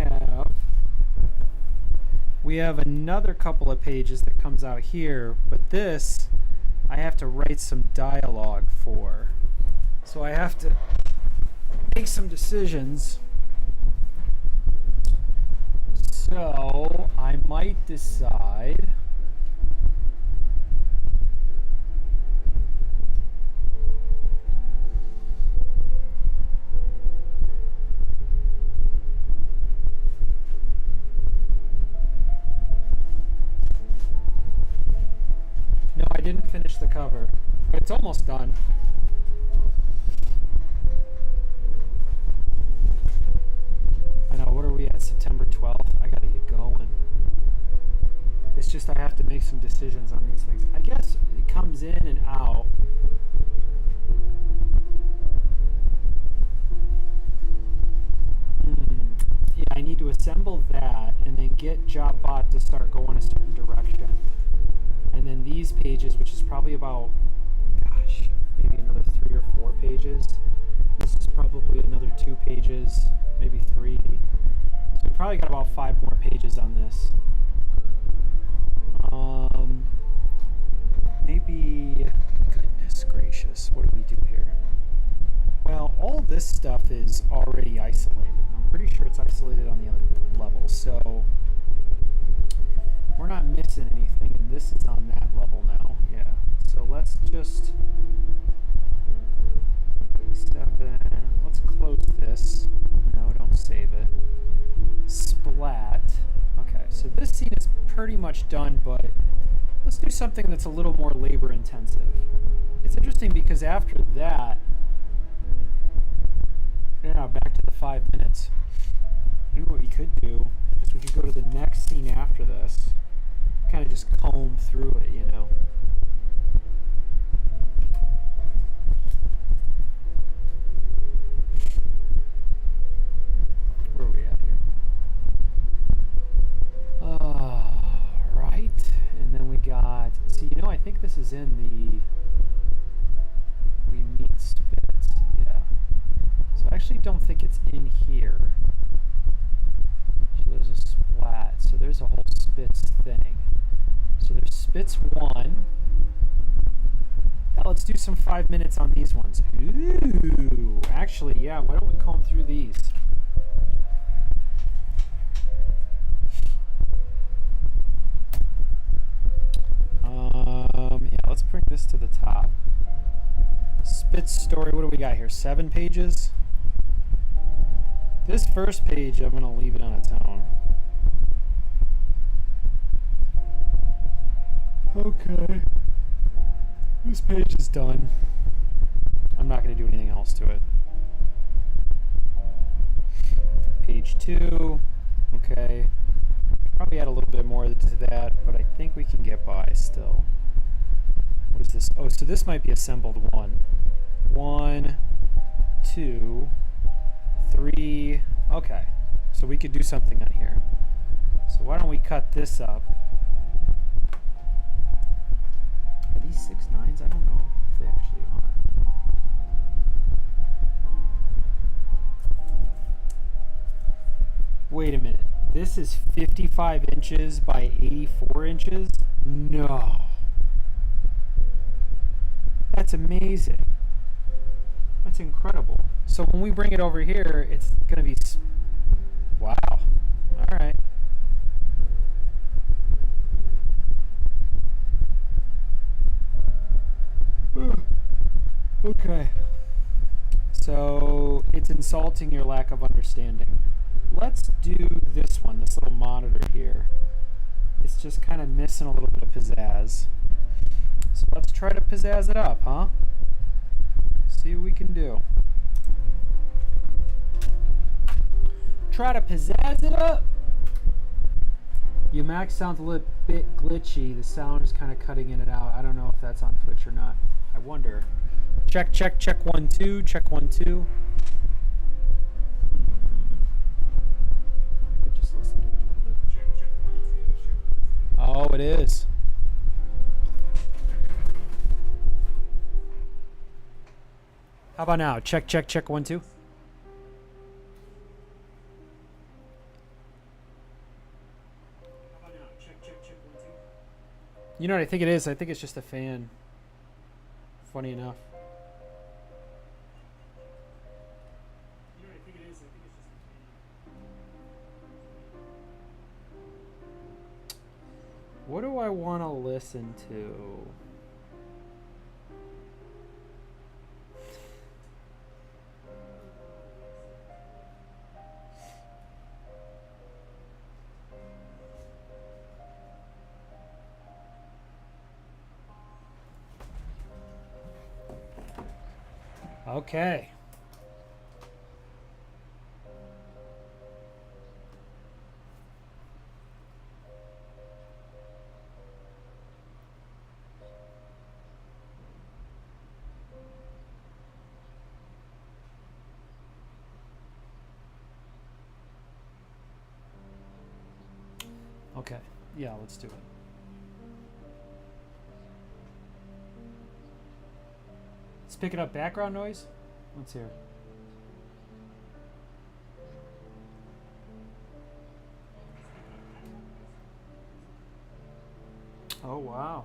have another couple of pages that comes out here, but this I have to write some dialogue for. So I have to make some decisions. So I might decide It's almost done. I know, what are we at? September 12th? I gotta get going. It's just I have to make some decisions on these things. I guess it comes in and out. Yeah, I need to assemble that and then get JobBot to start going a certain direction. And then these pages, which is probably about, gosh, maybe another 3 or 4 pages. This is probably another 2 pages, maybe 3. So we probably got about 5 more pages on this. Maybe, goodness gracious, what do we do here? Well, all this stuff is already isolated. I'm pretty sure it's isolated on the other level, so we're not missing anything, and this is on that level now. Yeah. So let's just 7. Let's close this. No, don't save it. Splat. Okay, so this scene is pretty much done, but let's do something that's a little more labor intensive. It's interesting because after that, yeah, back to the 5 minutes. Maybe what we could do is we could go to the next scene after this. Kind of just comb through it, you know. Where are we at here? Right. And then we got, see, you know, I think this is in the, we meet spits. Yeah. So I actually don't think it's in here. So there's a splat. So there's a whole spits thing. So there's spits 1. Yeah, let's do some 5 minutes on these ones. Ooh. Actually, yeah, why don't we comb through these? Yeah, let's bring this to the top. Spitz story, what do we got here? 7 pages? This first page, I'm going to leave it on its own. Okay. This page is done. I'm not going to do anything else to it. Page 2. Okay. Probably add a little bit more to that, but I think we can get by still. What is this? Oh, so this might be assembled 1. 1, 2, 3. Okay. So we could do something on here. So why don't we cut this up? Are these 6 9s? I don't know if they actually are. Wait a minute. This is 55 inches by 84 inches? No. That's amazing. That's incredible. So when we bring it over here, it's going to be... Wow. All right. Okay. So it's insulting your lack of understanding. Let's do this one, this little monitor here. It's just kind of missing a little bit of pizzazz. So let's try to pizzazz it up, huh? See what we can do. Try to pizzazz it up. Your Mac sounds a little bit glitchy. The sound is kind of cutting in and out. I don't know if that's on Twitch or not. I wonder. Check, check, check 1 2. Check 1 2. I could just listen to it a little bit. Check, check 1 2. Oh, it is. How about now? Check, check, check 1 2. You know what I think it is? I think it's just a fan. Funny enough. You know what I think it is? I think it's just a fan. What do I want to listen to? Okay. Okay. Yeah, let's do it. It's picking up background noise. Let's hear. Oh, wow.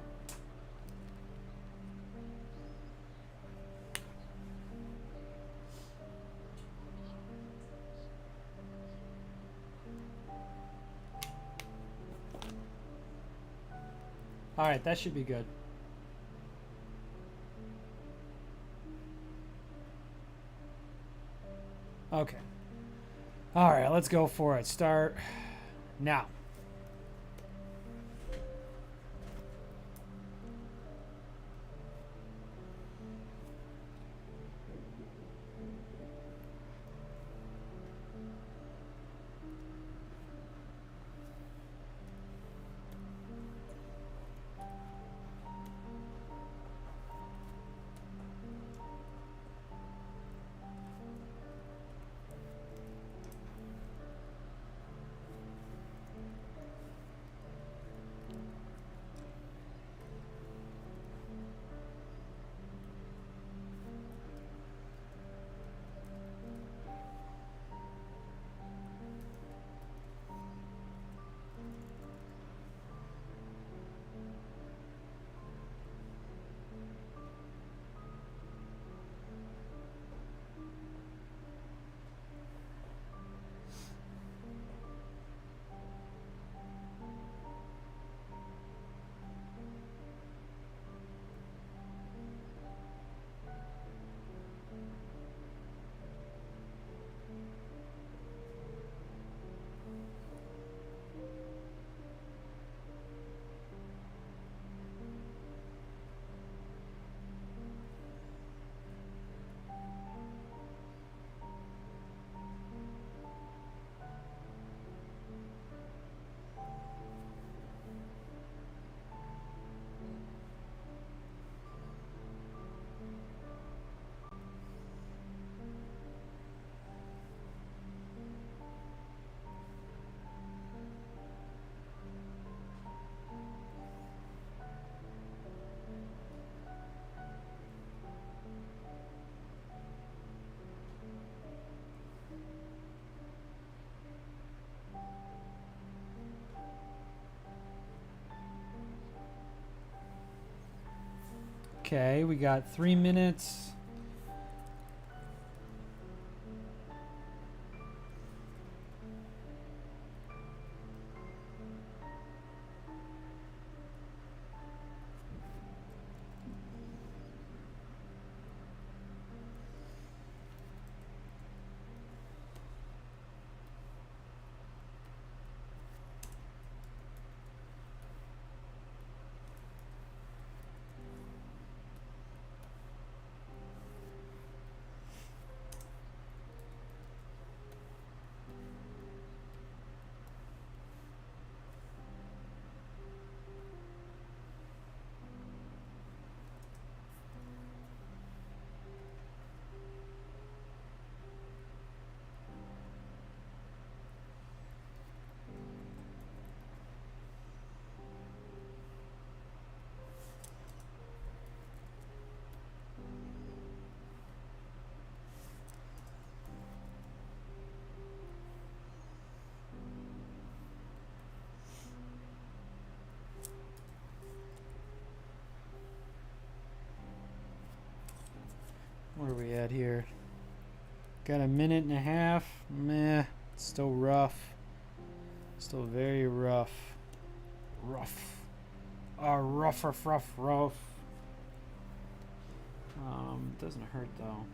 All right, that should be good. Okay. All right, let's go for it. Start now. Okay, we got 3 minutes. Where are we at here? Got a minute and a half. Meh. Still rough. Still very rough. Rough. Rough, rough, rough, rough. Doesn't hurt though.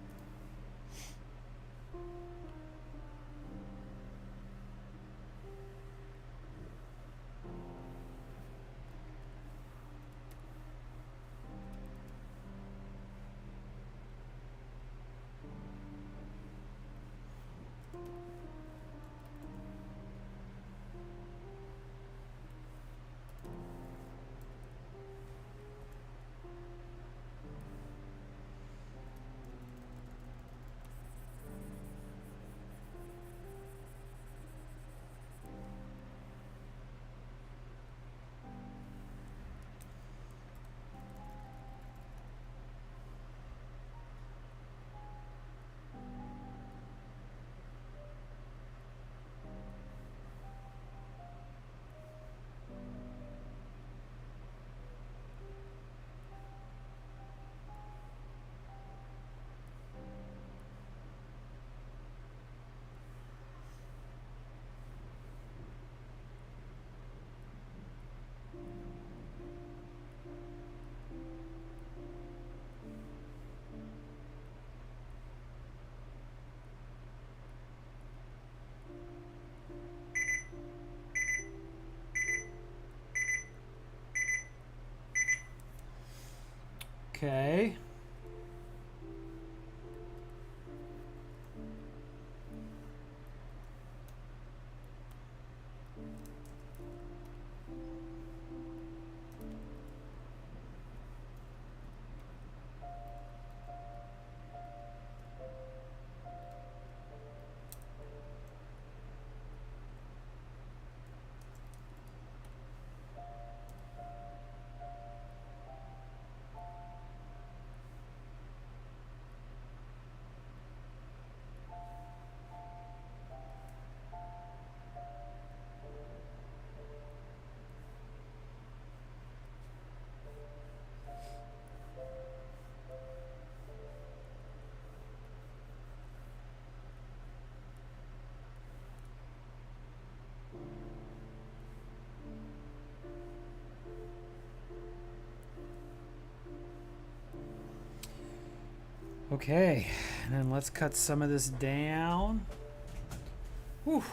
Okay. Okay, and then let's cut some of this down. Whew.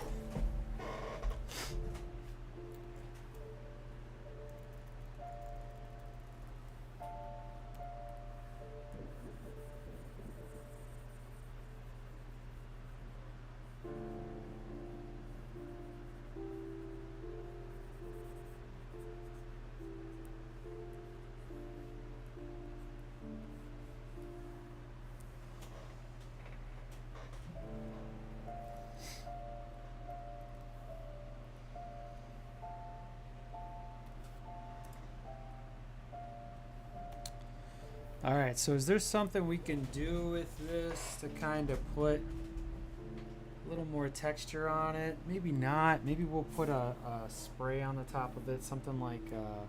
All right, so is there something we can do with this to kind of put a little more texture on it? Maybe not. Maybe we'll put a spray on the top of it, something like a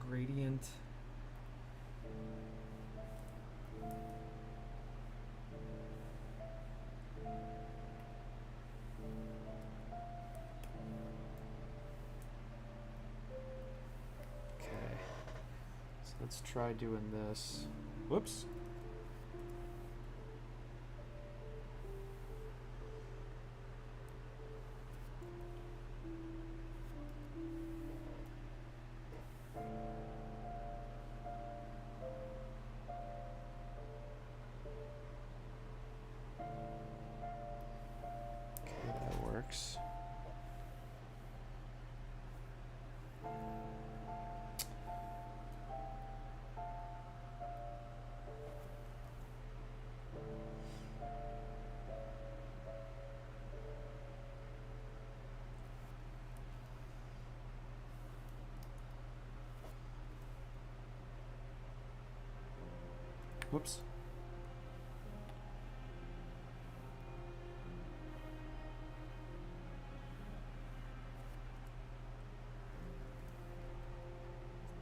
gradient. Let's try doing this. Whoops. Okay, that works. Whoops.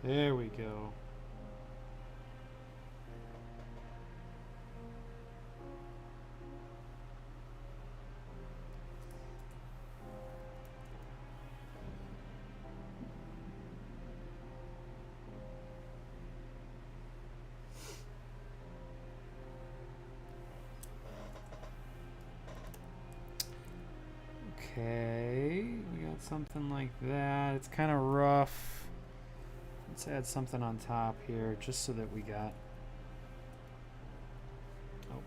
There we go. Okay, we got something like that. It's kind of rough. Let's add something on top here just so that we got... Oh.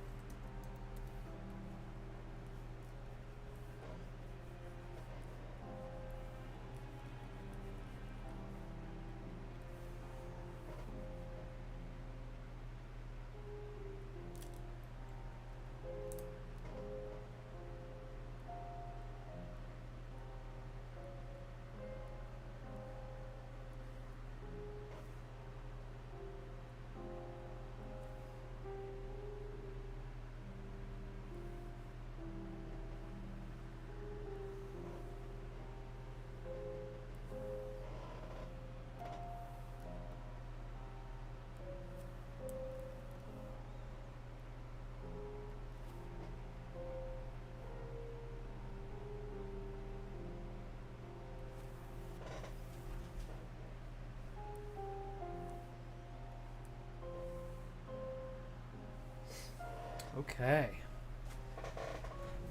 Okay.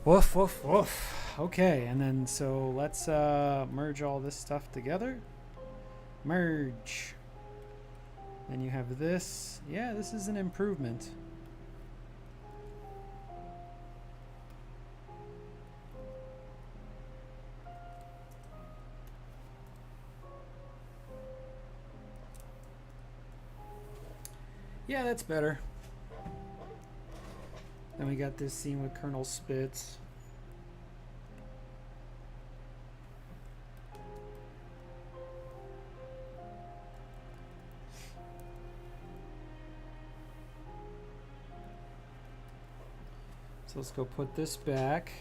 Woof, woof, woof. Okay, and then so let's merge all this stuff together. Merge. Then you have this. Yeah, this is an improvement. Yeah, that's better. Then we got this scene with Colonel Spitz. So let's go put this back.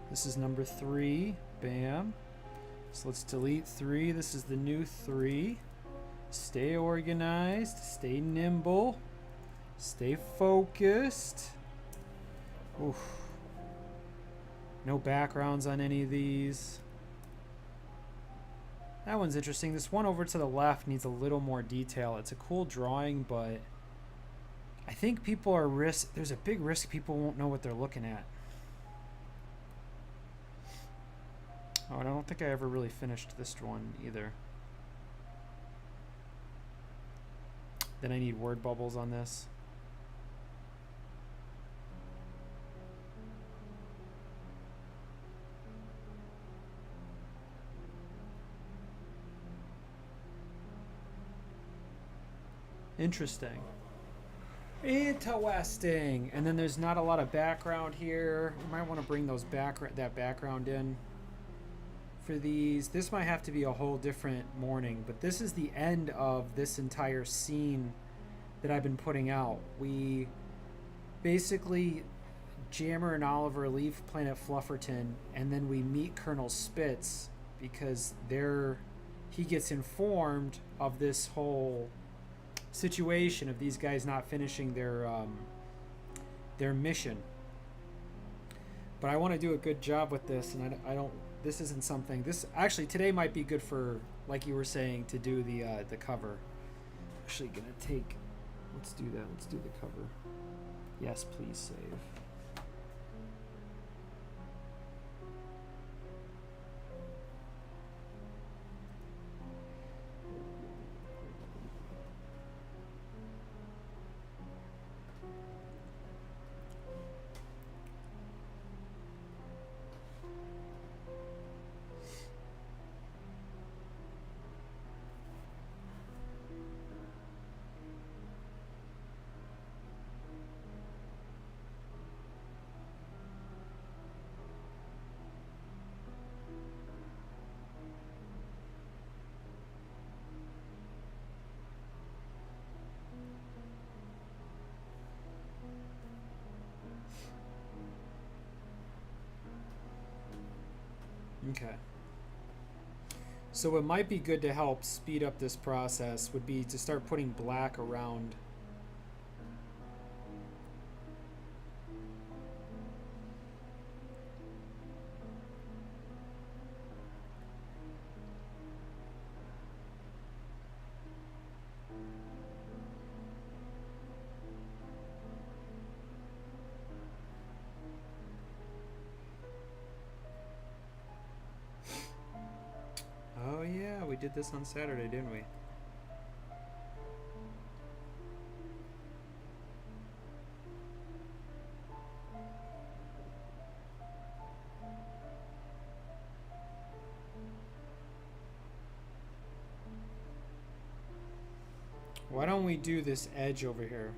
This is number 3. Bam. So let's delete 3. This is the new 3. Stay organized. Stay nimble. Stay focused. Oof. No backgrounds on any of these. That one's interesting. This one over to the left needs a little more detail. It's a cool drawing, but I think people are there's a big risk people won't know what they're looking at. Oh, and I don't think I ever really finished this one either. Then I need word bubbles on this. Interesting. Interesting. And then there's not a lot of background here. You might want to bring that background in for these. This might have to be a whole different morning, but this is the end of this entire scene that I've been putting out. We basically, Jammer and Oliver leave Planet Flufferton, and then we meet Colonel Spitz because he gets informed of this whole situation of these guys not finishing their mission. But I want to do a good job with this, and I don't. This isn't something. This actually today might be good for, like you were saying, to do the cover. Actually, gonna take. Let's do that. Let's do the cover. Yes, please save. Okay. So what might be good to help speed up this process would be to start putting black around. Oh yeah, we did this on Saturday, didn't we? Why don't we do this edge over here?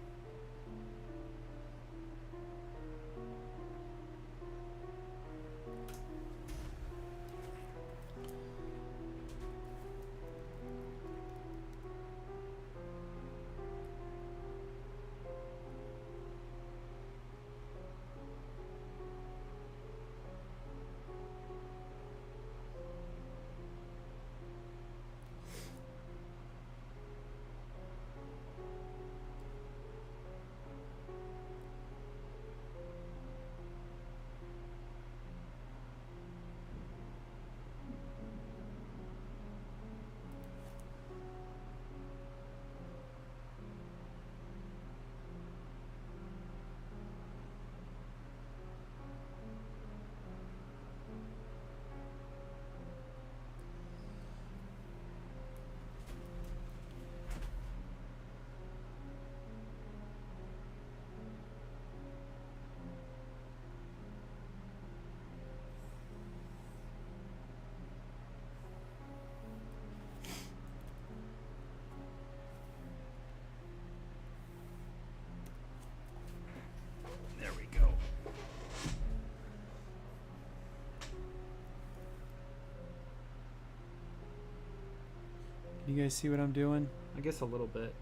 Can you guys see what I'm doing? I guess a little bit.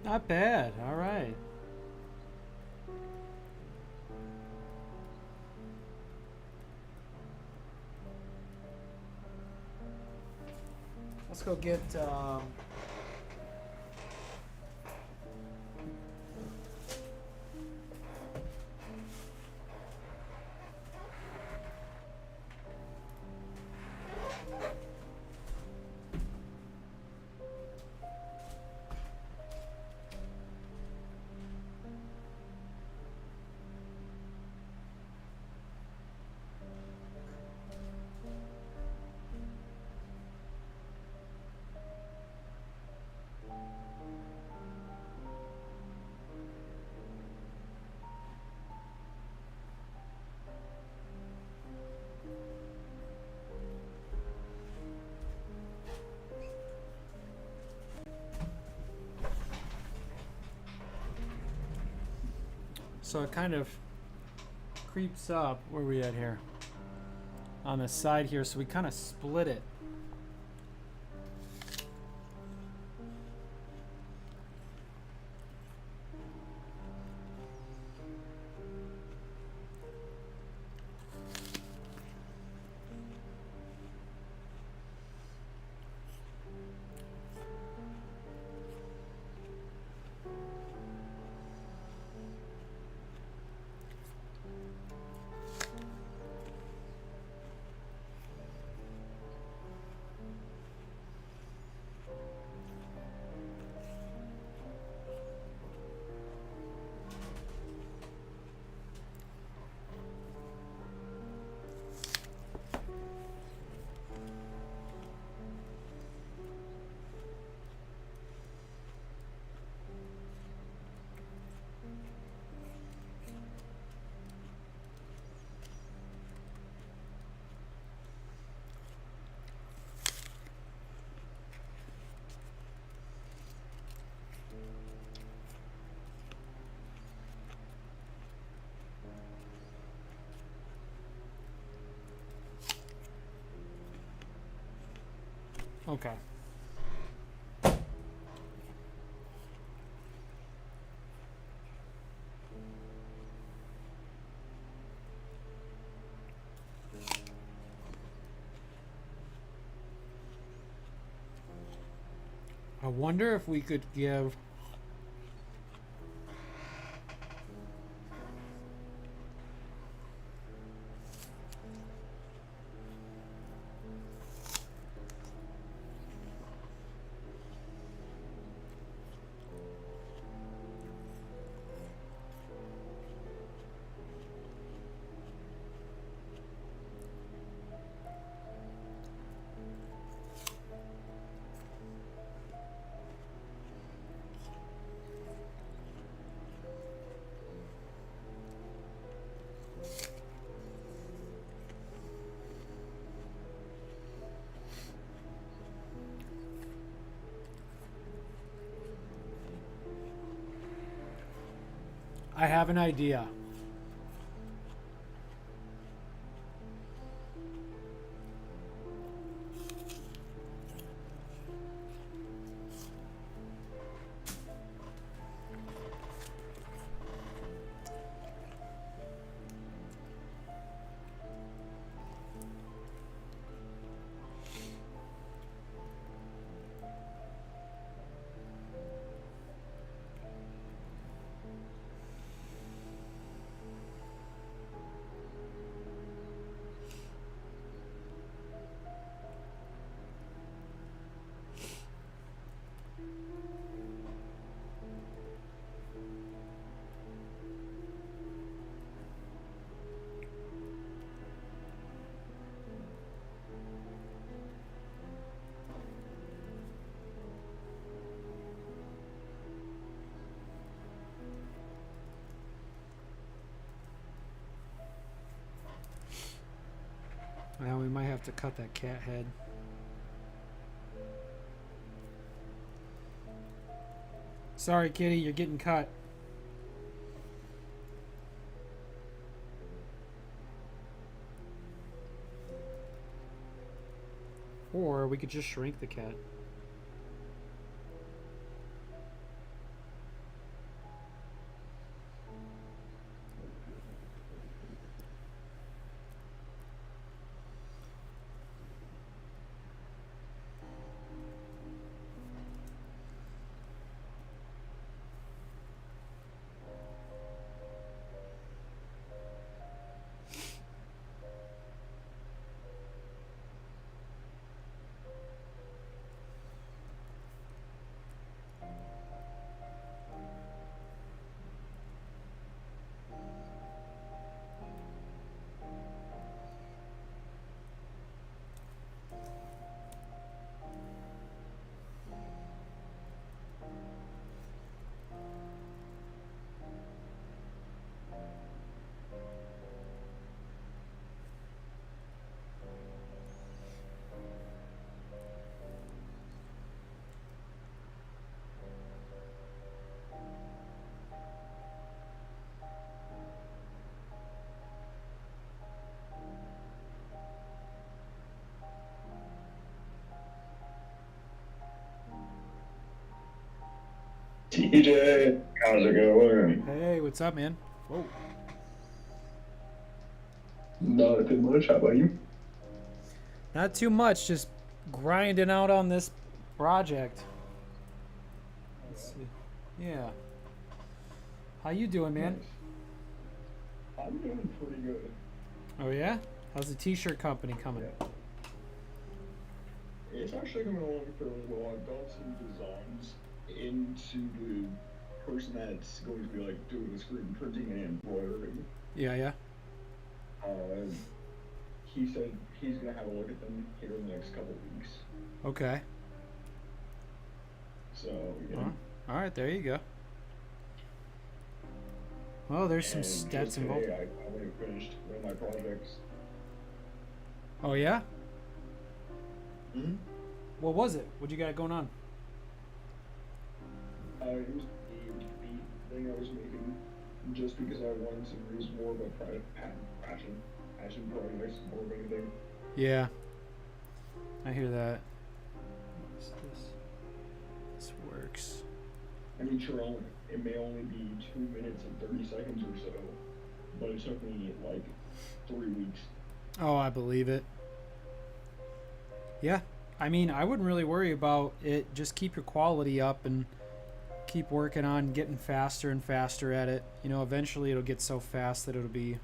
Not bad. All right. Let's go get. So it kind of creeps up. Where are we at here? On the side here, so we kind of split it. Okay. I wonder if we could give I have an idea. Now we might have to cut that cat head. Sorry, kitty, you're getting cut. Or we could just shrink the cat. TJ, how's it going? Hey, what's up, man? Whoa. Nothing much. How about you? Not too much, just grinding out on this project. Let's see. Yeah. How you doing, man? Nice. I'm doing pretty good. Oh yeah? How's the t-shirt company coming? Yeah. It's actually coming along fairly well. I've got some designs into the person that's going to be like doing the screen printing and embroidery. Yeah, yeah. Uh, he said he's gonna have a look at them here in the next couple weeks. Okay. So yeah. All right, there you go. Well, there's some And stats just involved. today, I finally finished one of my projects. Oh yeah? Mm-hmm. What was it? What you got going on? It was the thing I was making just because I wanted to use more of a private passion project more of anything. Yeah. I hear that. What's this? This works. I mean, sure, it may only be 2 minutes and 30 seconds or so, but it took me like 3 weeks. Oh, I believe it. Yeah. I mean, I wouldn't really worry about it. Just keep your quality up and keep working on getting faster and faster at it. You know, eventually it'll get so fast that it'll be,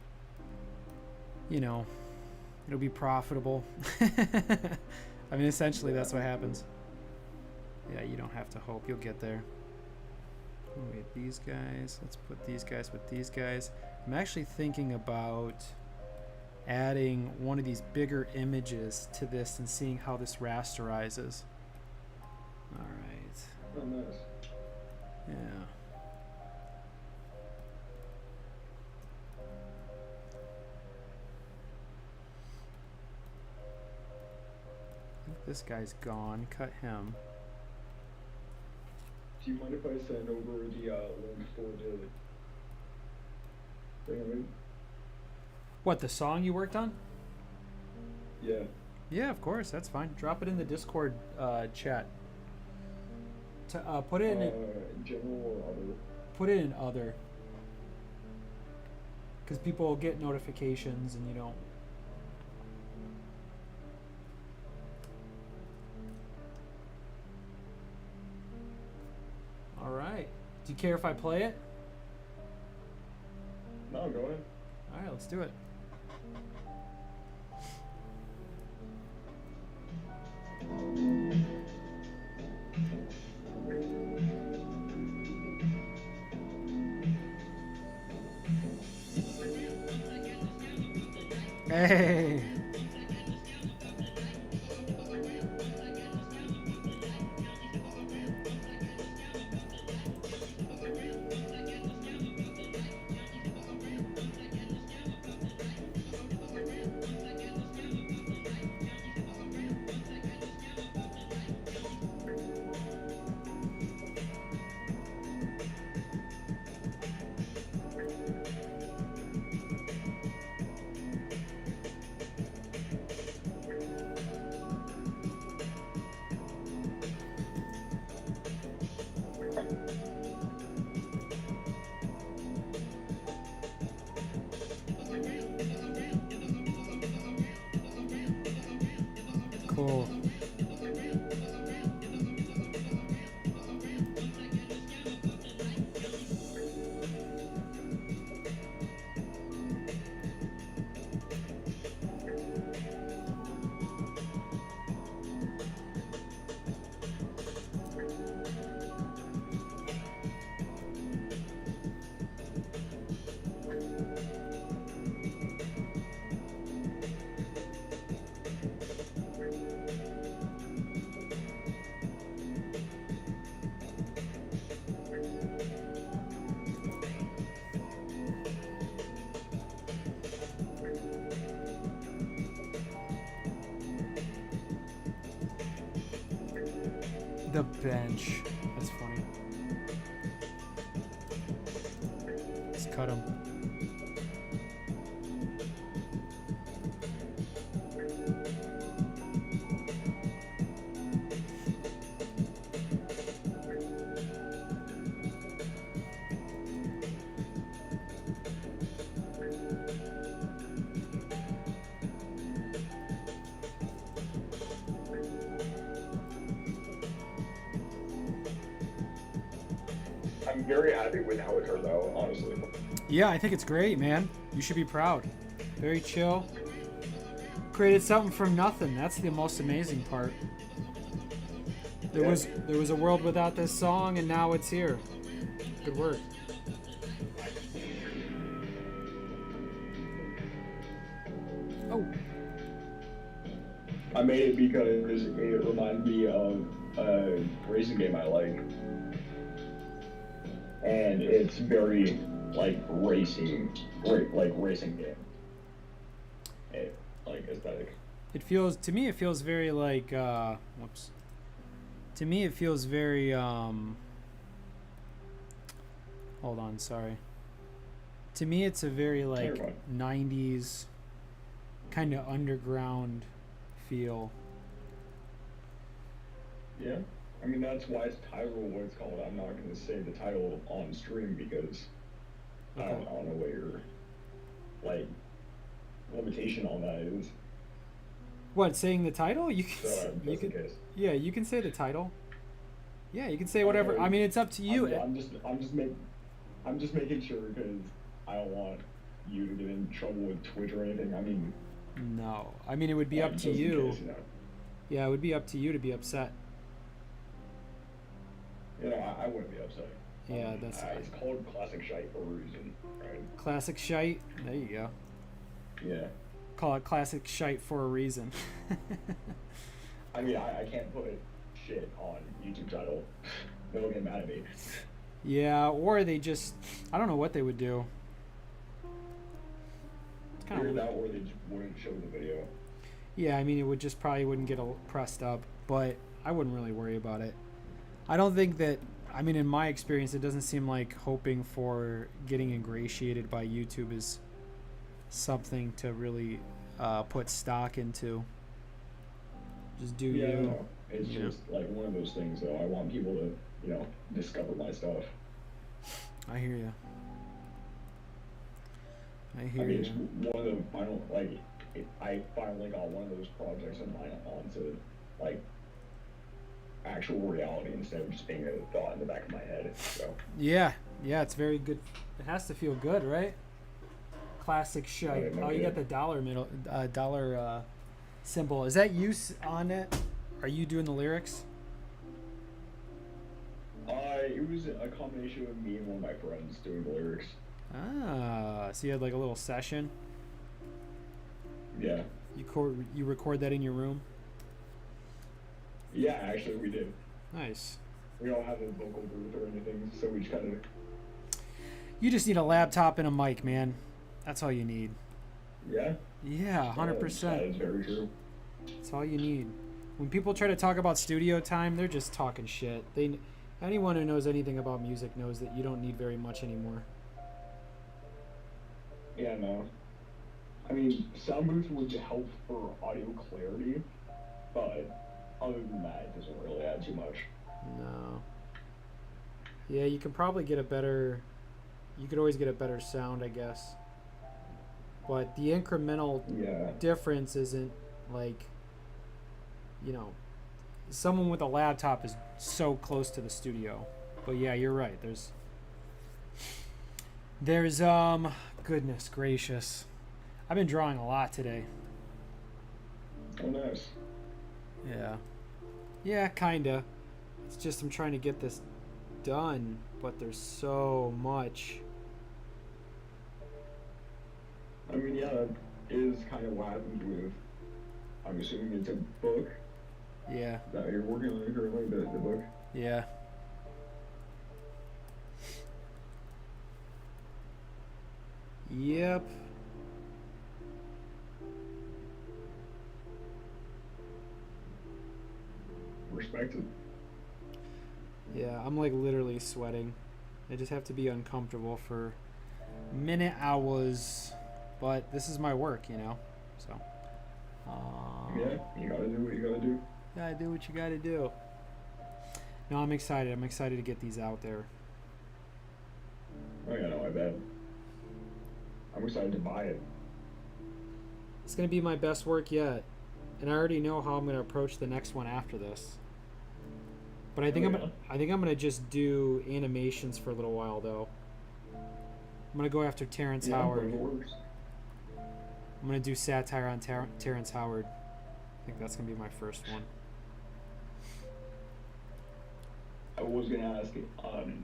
you know, it'll be profitable. I mean, essentially that's what happens. Yeah, you don't have to hope. You'll get there. Wait, these guys. Let's put these guys with these guys. I'm actually thinking about adding one of these bigger images to this and seeing how this rasterizes. All right. Oh, nice. Yeah. I think this guy's gone. Cut him. Do you mind if I send over the link for the thing I made? What, the song you worked on? Yeah. Yeah, of course. That's fine. Drop it in the Discord chat. Put it in General or other? put it in other, because people will get notifications and you don't. All right. Do you care if I play it? No, go ahead. All right, let's do it. Hey. Cool. The bench. That's funny. Let's cut him. very happy with how it turned out, honestly. Yeah, I think it's great, man. You should be proud. Very chill. Created something from nothing. That's the most amazing part. There was a world without this song, and now it's here. Good work. Oh, I made it because it reminded me of a racing game I like, and it's very like racing game, like aesthetic. it feels to me. It feels very like. Whoops. To me, it feels very. Hold on, sorry. To me, it's a very like Never mind. 90s kind of underground feel. Yeah, I mean that's why it's titled what it's called. I'm not gonna say the title on stream because I Okay. don't know what your like limitation on that is. What, saying the title? You can you Just in can case. yeah, you can say the title. Yeah, you can say whatever. Okay. I mean, it's up to you. I'm just making sure because I don't want you to get in trouble with Twitch or anything. I mean, No. I mean, it would be up to just in you. case, Yeah, it would be up to you to be upset. I wouldn't be upset. Yeah, that's It's called classic shite for a reason, right? classic shite. There you go. Yeah. Call it classic shite for a reason. I mean, I can't put shit on YouTube title. They'll get mad at me. Yeah, or they just I don't know what they would do. It's kind Either of that or they just wouldn't show the video. Yeah, I mean, it would just probably wouldn't get pressed up, but I wouldn't really worry about it. I don't think that, I mean, in my experience, it doesn't seem like hoping for getting ingratiated by YouTube is something to really put stock into. Just do Yeah, you. no. It's Yeah. just like one of those things, though. I want people to, discover my stuff. I hear you. I I hear mean, it's you. one of the final, like, I finally got one of those projects of mine onto, like, actual reality instead of just being a thought in the back of my head. So, Yeah, yeah, it's very good. It has to feel good, right? Classic shite. Okay, no Oh, you got good. the dollar symbol. Is that you on it? Are you doing the lyrics? it was a combination of me and one of my friends doing the lyrics. Ah, so you had like a little session. Yeah. You record that in your room. Yeah, actually, we did. Nice. We don't have a vocal booth or anything, so we just kind of. You just need a laptop and a mic, man. That's all you need. Yeah. Yeah, That 100%. is very true. That's all you need. When people try to talk about studio time, they're just talking shit. Anyone who knows anything about music knows that you don't need very much anymore. Yeah, no. I mean, sound booths would help for audio clarity, but other than that, it doesn't really add too much. No. Yeah, you can probably get a better. You could always get a better sound, I guess. But the incremental Yeah. difference isn't like, someone with a laptop is so close to the studio. But yeah, you're right. There's goodness gracious. I've been drawing a lot today. Oh, nice. Yeah. Yeah, kinda. It's just I'm trying to get this done, but there's so much. I mean, yeah, that is kind of what happens with. I'm assuming it's a book Yeah. that you're working on currently, the book. Yeah. Yep. Respected. Yeah, I'm like literally sweating. I just have to be uncomfortable for minute hours, but this is my work, So, Yeah, you gotta do what you gotta do. gotta do what you gotta do. No, I'm excited. I'm excited to get these out there. Oh, yeah, no, I bet. I'm excited to buy it. It's gonna be my best work yet, and I already know how I'm gonna approach the next one after this. But I Oh think yeah. I think I'm gonna just do animations for a little while though. I'm gonna go after Terrence Yeah, Howard. whatever works. I'm gonna do satire on Terrence Howard. I think that's gonna be my first one. I was gonna ask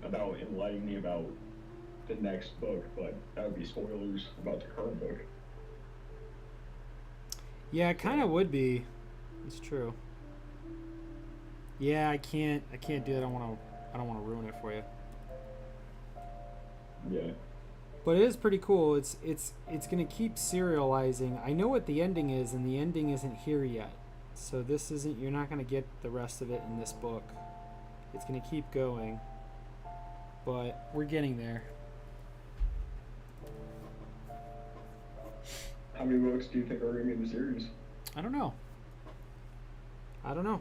about enlightening me about the next book, but that would be spoilers about the current book. Yeah, it kind So of would be. It's true. Yeah, I can't do that. I don't want to ruin it for you. yeah, But it is pretty cool. It's gonna keep serializing. I know what the ending is, and the ending isn't here yet. So this isn't. You're not gonna get the rest of it in this book. It's gonna keep going, but we're getting there. how many books do you think are gonna be in the series? I don't know. I don't know.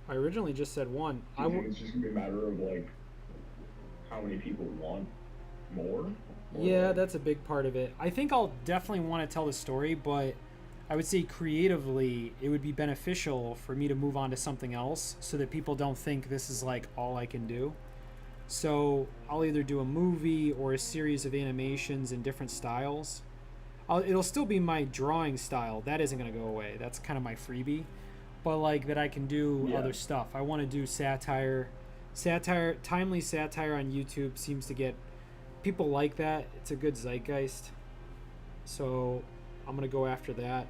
I originally just said one. Do you think it's just gonna be a matter of like how many people want more? Or Yeah, like, that's a big part of it. I think I'll definitely want to tell the story, but I would say creatively, it would be beneficial for me to move on to something else so that people don't think this is like all I can do. So I'll either do a movie or a series of animations in different styles. It'll still be my drawing style. That isn't going to go away. That's kind of my freebie. But like that I can do yeah, other stuff. I want to do timely satire on YouTube seems to get people like that. It's a good zeitgeist. So I'm going to go after that.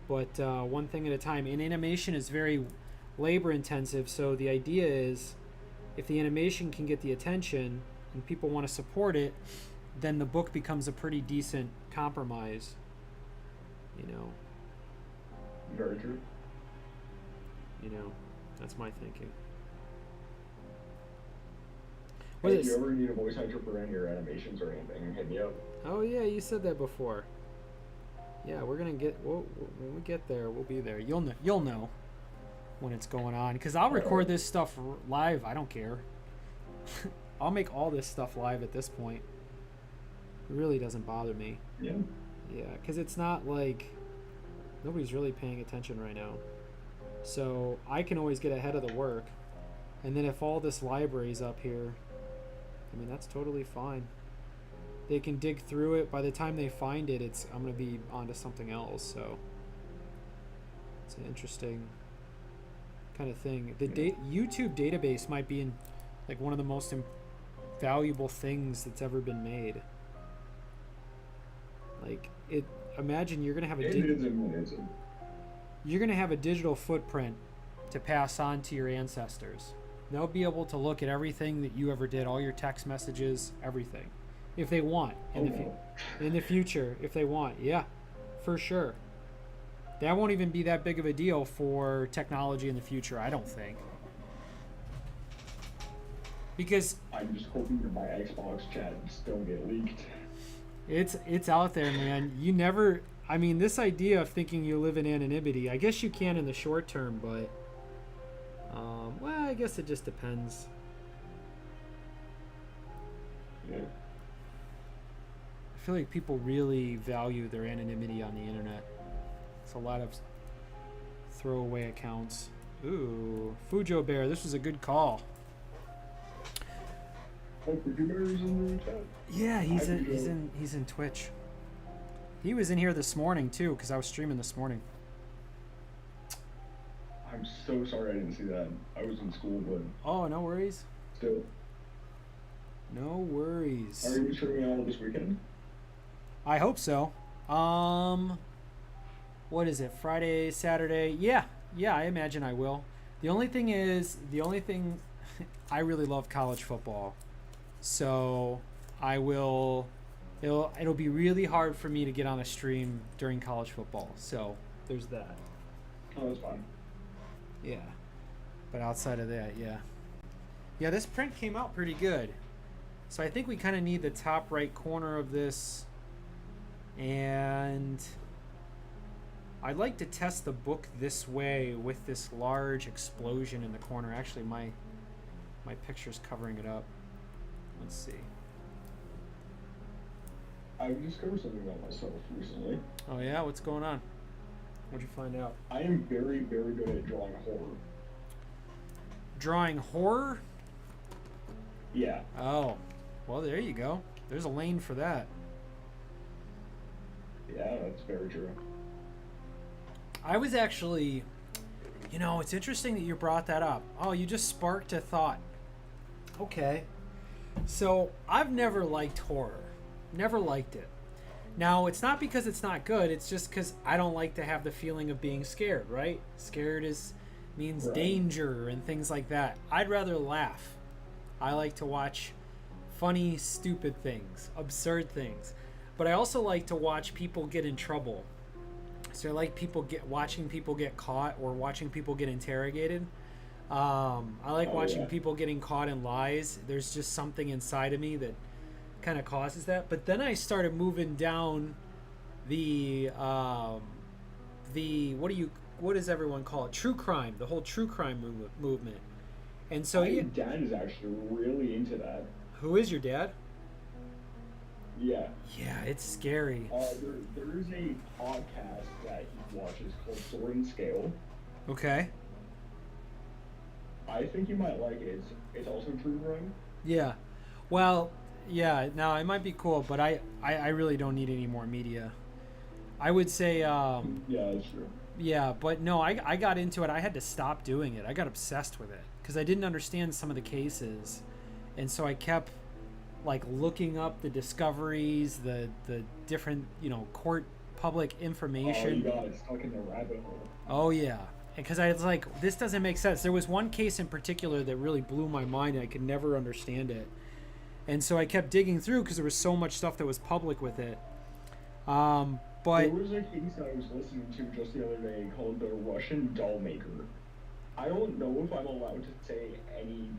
But one thing at a time. And animation is very labor intensive. So the idea is if the animation can get the attention and people want to support it, then the book becomes a pretty decent compromise. You know, very true. that's my thinking. What Hey, if is? you ever need a voice actor for any of your animations or anything, hit me up. Oh yeah, you said that before. Yeah, we're gonna get. When we get there, we'll be there. You'll know. You'll know when it's going on because I'll record this stuff live. I don't care. I'll make all this stuff live at this point. It really doesn't bother me. Yeah. Yeah, because it's not like nobody's really paying attention right now. So I can always get ahead of the work. And then if all this library's up here, I mean, that's totally fine. They can dig through it. By the time they find it, I'm going to be onto something else. So it's an interesting kind of thing. The YouTube database might be in like one of the most valuable things that's ever been made. Like it. Imagine you're going to have you're going to have a digital footprint to pass on to your ancestors. They'll be able to look at everything that you ever did, all your text messages, everything, if they want in the future, if they want. Yeah, for sure. That won't even be that big of a deal for technology in the future, I don't think. Because I'm just hoping that my Xbox chats don't get leaked. it's out there, man. You never. I mean, this idea of thinking you live in anonymity, I guess you can in the short term, but well, I guess it just depends. Yeah. I feel like people really value their anonymity on the internet. It's a lot of throwaway accounts. Ooh, Fujo Bear, this was a good call. Oh, Fujo Bear is in the chat. Yeah, he's in Twitch. He was in here this morning too, because I was streaming this morning. I'm so sorry I didn't see that. I was in school, but Oh, no worries. still. No worries. Are you streaming all this weekend? I hope so. What is it? Friday, Saturday? Yeah, I imagine I will. The only thing I really love college football, so I will. It'll be really hard for me to get on a stream during college football. So there's that. Oh, that's fine. Yeah, but outside of that, yeah. This print came out pretty good. So I think we kind of need the top right corner of this, and I'd like to test the book this way with this large explosion in the corner. Actually, my picture's covering it up. Let's see. I discovered something about myself recently. Oh yeah, what's going on? What'd you find out? I am very, very good at drawing horror. drawing horror? Yeah. Oh, well, there you go. There's a lane for that. Yeah, that's very true. I was actually, it's interesting that you brought that up. Oh, you just sparked a thought. Okay. So, I've never liked horror. Never liked it. Now, it's not because it's not good, it's just because I don't like to have the feeling of being scared, right? Scared means Right. danger and things like that. I'd rather laugh. I like to watch funny, stupid things, absurd things. But I also like to watch people get in trouble. So I like watching people get caught or watching people get interrogated. I like Oh, watching yeah. people getting caught in lies. There's just something inside of me that kind of causes that. But then I started moving down the what does everyone call it? True crime, the whole true crime movement. And so My dad is actually really into that. who is your dad? Yeah. Yeah, it's scary. There is a podcast that he watches called Sword and Scale. Okay. I think you might like it. It's also true crime. Yeah. Well, yeah, no, it might be cool, but I really don't need any more media. I would say, Yeah, that's true. yeah, but no, I got into it. I had to stop doing it. I got obsessed with it because I didn't understand some of the cases. And so I kept like looking up the discoveries, the different, court public Oh, information. you got stuck in the rabbit hole. Oh yeah, because I was like, this doesn't make sense. There was one case in particular that really blew my mind, and I could never understand it. And so I kept digging through because there was so much stuff that was public with it. But There was a case I was listening to just the other day called the Russian doll maker. I don't know if I'm allowed to say any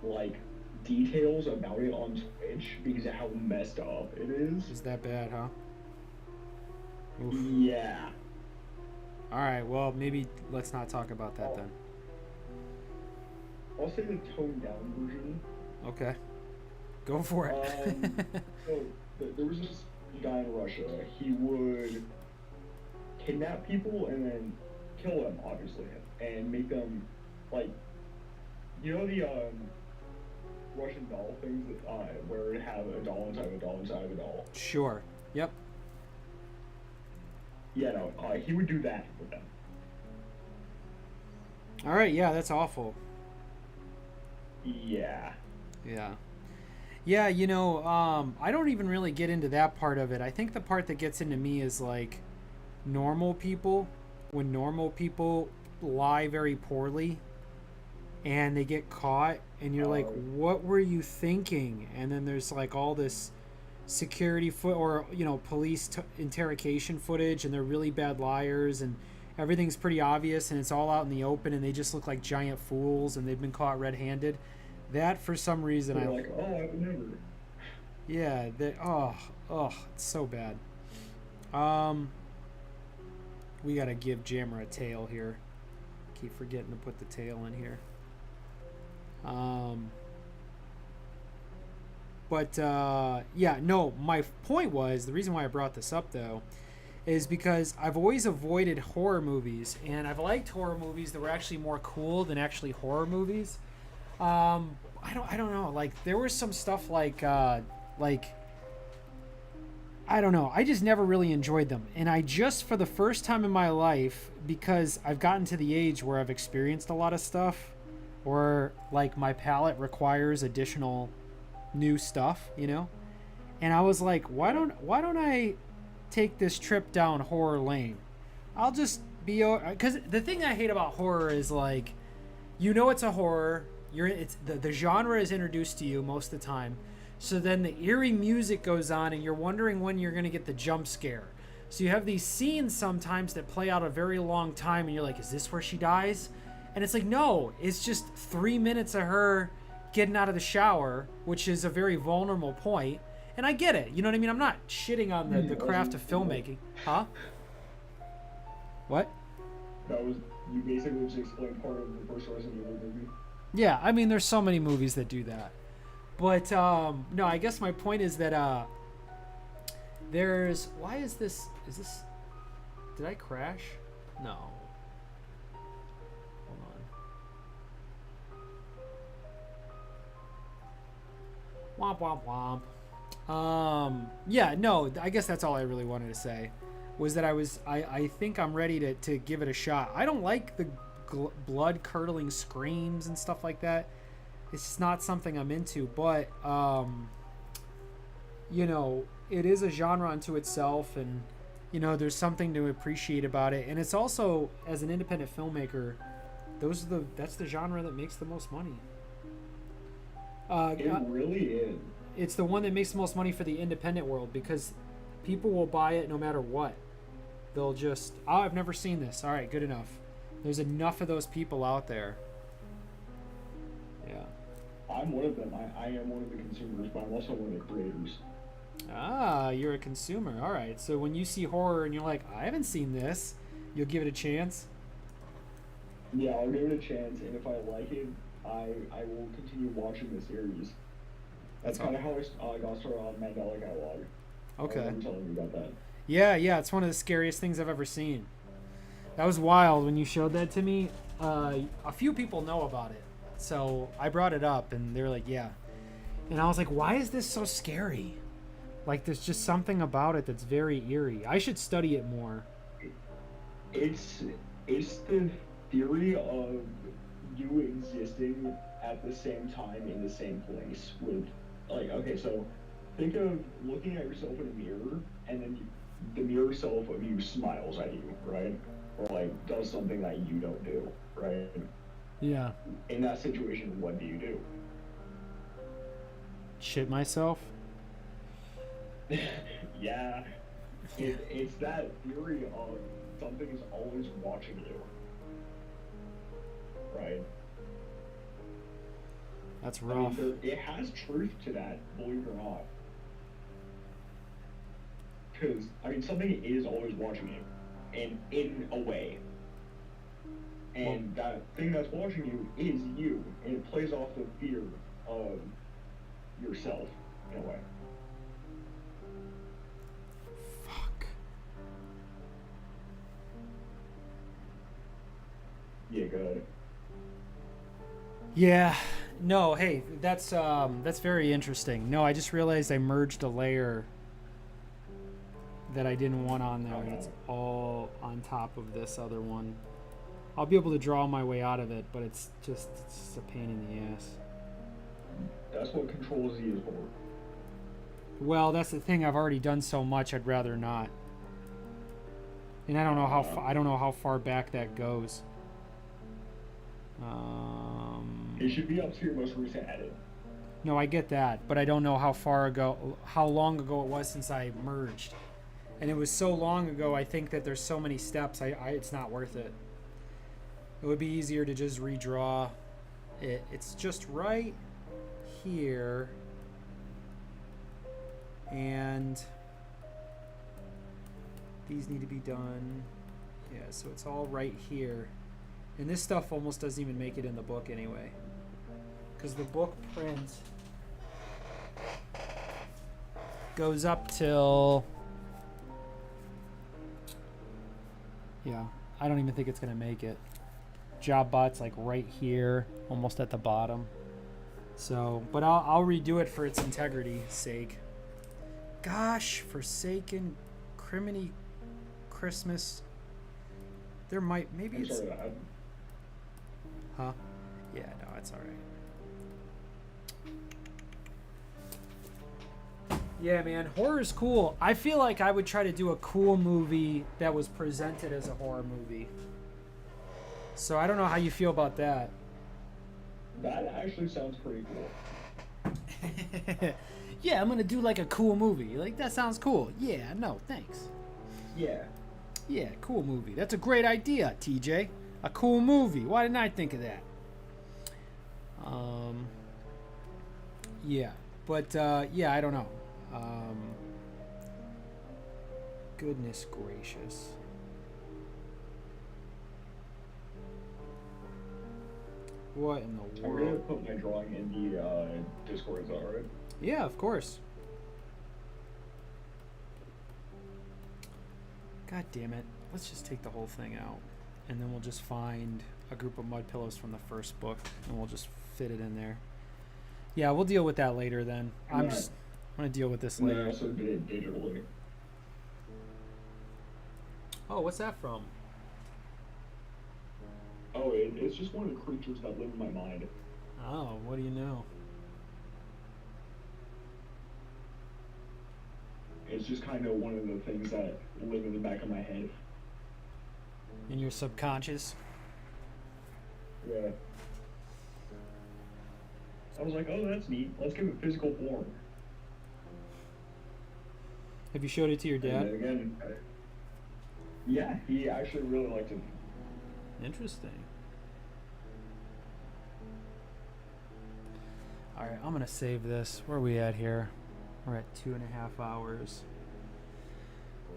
like details about it on Twitch because of how messed up it is. is that bad, huh? Oof. Yeah. All right, well, maybe let's not talk about that then. I'll say the toned down version. Okay, go for it. So there was this guy in Russia. He would kidnap people and then kill them, obviously, and make them like, the Russian doll things that where it have a doll inside of a doll inside of a doll. Sure. Yep. Yeah, no, he would do that with them. All right. Yeah, that's awful. Yeah. Yeah. Yeah, I don't even really get into that part of it. I think the part that gets into me is like normal people. When normal people lie very poorly and they get caught and you're like, what were you thinking? And then there's like all this security police interrogation footage, and they're really bad liars, and everything's pretty obvious, and it's all out in the open, and they just look like giant fools, and they've been caught red-handed. That for some reason They're like, oh, I would never. yeah, it's so bad. We gotta give Jammer a tail here. Keep forgetting to put the tail in here. My point was, the reason why I brought this up though is because I've always avoided horror movies, and I've liked horror movies that were actually more cool than actually horror movies. I don't know, like there was some stuff like I don't know, I just never really enjoyed them. And I just, for the first time in my life, because I've gotten to the age where I've experienced a lot of stuff, or like my palate requires additional new stuff, and I was like, why don't I take this trip down horror lane? I'll just be, because the thing I hate about horror is like, it's a horror, it's the genre is introduced to you most of the time, so then the eerie music goes on and you're wondering when you're going to get the jump scare. So you have these scenes sometimes that play out a very long time, and you're like, is this where she dies? And it's like, no, it's just 3 minutes of her getting out of the shower, which is a very vulnerable point. And I get it. You know what I mean? I'm not shitting on the craft of filmmaking. Huh? What? You basically just explained part of the first Resident Evil movie. Yeah, I mean, there's so many movies that do that. But, no, I guess my point is that, why is this, did I crash? No. Hold on. Womp womp womp. Yeah, no, I guess that's all I really wanted to say. Was that I think I'm ready to give it a shot. I don't like the blood curdling screams and stuff like that. It's just not something I'm into. But you know, it is a genre unto itself, and you know, there's something to appreciate about it. And it's also, as an independent filmmaker, that's the genre that makes the most money. It really is. It's the one that makes the most money for the independent world because people will buy it no matter what. They'll just, oh, I've never seen this. All right, good enough. There's enough of those people out there. Yeah. I'm one of them. I am one of the consumers, but I'm also one of the creators. Ah, you're a consumer. All right. So when you see horror and you're like, I haven't seen this, you'll give it a chance. Yeah, I'll give it a chance, and if I like it, I will continue watching the series. That's kind of how I got started on Mandela Catalog. Okay. I remember telling you about that. Yeah, it's one of the scariest things I've ever seen. That was wild when you showed that to me. A few people know about it, so I brought it up, and they're like, yeah. And I was like, why is this so scary? Like, there's just something about it that's very eerie. I should study it more. It's the theory of you existing at the same time in the same place with, like, okay, so think of looking at yourself in a mirror, and then the mirror self of you smiles at you, right? Or like does something that you don't do, right? Yeah. In that situation, what do you do? Shit myself? Yeah. It's that theory of something is always watching you. Right? That's rough. I mean, it has truth to that, believe it or not. Because, I mean, something is always watching you, and in a way. And that thing that's watching you is you, and it plays off the fear of yourself, in a way. Fuck. Yeah, good. Yeah. No, hey, that's very interesting. No, I just realized I merged a layer that I didn't want on there. Okay. It's all on top of this other one. I'll be able to draw my way out of it, but it's just a pain in the ass. That's what Control Z is for. Well, that's the thing. I've already done so much. I'd rather not. And I don't know how far back that goes. It should be up to your most recent edit. No, I get that, but I don't know how long ago it was since I merged. And it was so long ago, I think that there's so many steps, it's not worth it. It would be easier to just redraw it. It's just right here. And these need to be done. Yeah, so it's all right here. And this stuff almost doesn't even make it in the book anyway. Because the book print goes up till... Yeah, I don't even think it's going to make it. Job bot's like right here, almost at the bottom. So, but I'll redo it for its integrity's sake. Gosh, forsaken criminy Christmas. There might, maybe it's... Sorry, Huh? Yeah, no, it's alright. Yeah, man, horror's cool. I feel like I would try to do a cool movie that was presented as a horror movie. So I don't know how you feel about that. That actually sounds pretty cool. Yeah, I'm gonna do like a cool movie. Like, that sounds cool. Yeah, no, thanks. Yeah. Yeah, cool movie. That's a great idea, TJ. A cool movie. Why didn't I think of that? Yeah, but yeah, I don't know. Goodness gracious. What in the I'm world? gonna put my drawing in the Discord, is that alright? Yeah, of course. God damn it. Let's just take the whole thing out. And then we'll just find a group of mud pillows from the first book. And we'll just fit it in there. Yeah, we'll deal with that later then. And then, I'm gonna deal with this and then I later. also did it digitally. Oh, what's that from? Oh, it's just one of the creatures that live in my mind. Oh, what do you know? It's just kind of one of the things that live in the back of my head. In your subconscious? Yeah. I was like, oh, that's neat. Let's give it physical form. Have you showed it to your And dad? then again, yeah, he actually really liked it. Interesting. Alright, I'm gonna save this. Where are we at here? We're at 2.5 hours.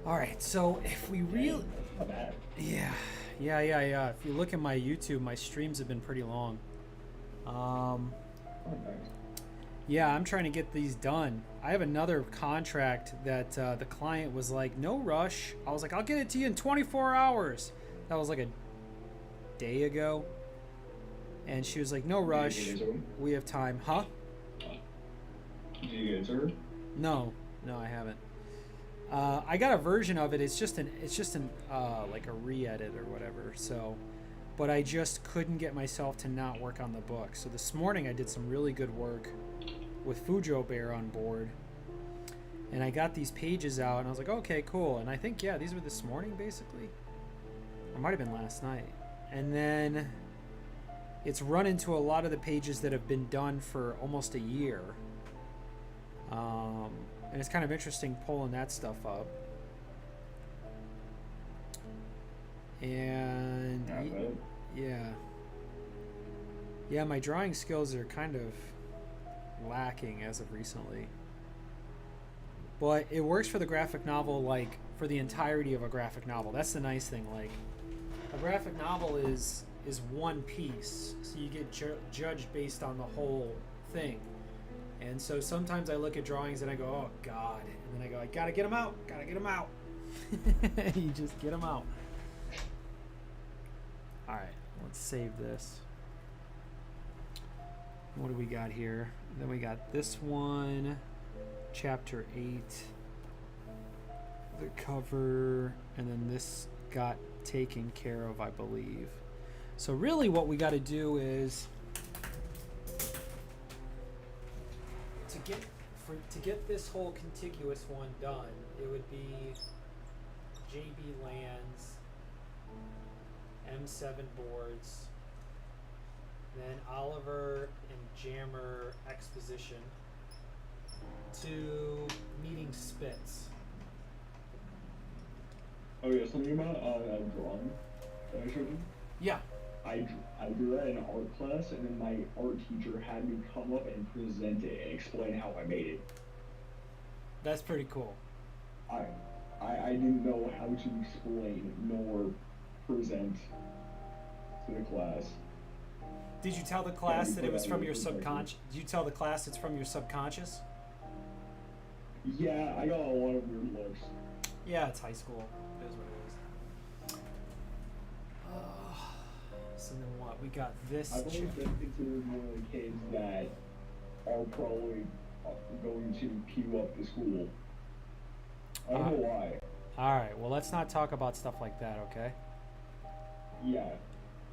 Alright, so if we really... That's not bad. Yeah. If you look at my YouTube, my streams have been pretty long. Oh, nice. Yeah, I'm trying to get these done. I have another contract that the client was like, no rush. I was like, I'll get it to you in 24 hours. That was like a day ago. And she was like, no rush. Did you get it to him? We have time. Huh? Did you get it to her? No, I haven't. I got a version of it. It's just an like a re-edit or whatever. So, but I just couldn't get myself to not work on the book. So this morning I did some really good work with Fujo Bear on board, and I got these pages out, and I was like, okay, cool. And I think these were this morning basically. It might have been last night. And then it's run into a lot of the pages that have been done for almost a year. And it's kind of interesting pulling that stuff up. And yeah, my drawing skills are kind of lacking as of recently. But it works for the graphic novel, like for the entirety of a graphic novel. That's the nice thing. Like a graphic novel is one piece, so you get judged based on the whole thing. And so sometimes I look at drawings and I go, oh God, and then I go, I gotta get them out. You just get them out. All right, let's save this. What do we got here? Then we got this one, chapter 8, the cover, and then this got taken care of, I believe. So really what we got to do is to get this whole contiguous one done, it would be JB Lands, M7 boards, then Oliver and Jammer exposition, to meeting Spitz. Oh yeah, something about that drawing that I showed you? Yeah. I drew that in art class, and then my art teacher had me come up and present it and explain how I made it. That's pretty cool. I didn't know how to explain nor present to the class. Did you tell the class that it was from your subconscious? Did you tell the class it's from your subconscious? Yeah, I got a lot of weird looks. Yeah, it's high school. It is what it is. So then what? We got this. I've always been considered one of the kids that are probably going to queue up the school. I don't know why. Alright, well let's not talk about stuff like that, okay? Yeah,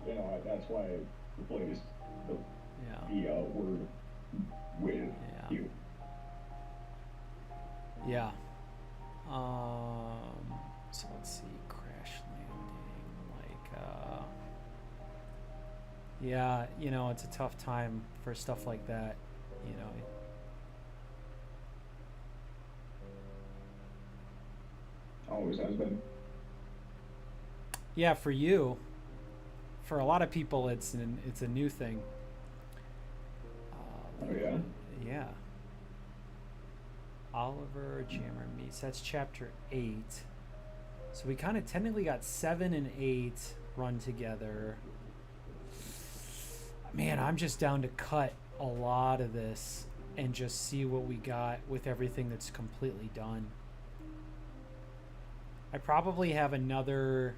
you know, that's why I replaced the word with you. Yeah. So let's see, crash landing, yeah, you know, it's a tough time for stuff like that, you know. Always has been. Yeah, for you. For a lot of people, it's a new thing. Oh yeah. Yeah. Oliver Jammer meets. That's chapter 8. So we kind of technically got 7 and 8 run together. Man, I'm just down to cut a lot of this and just see what we got with everything that's completely done. I probably have another,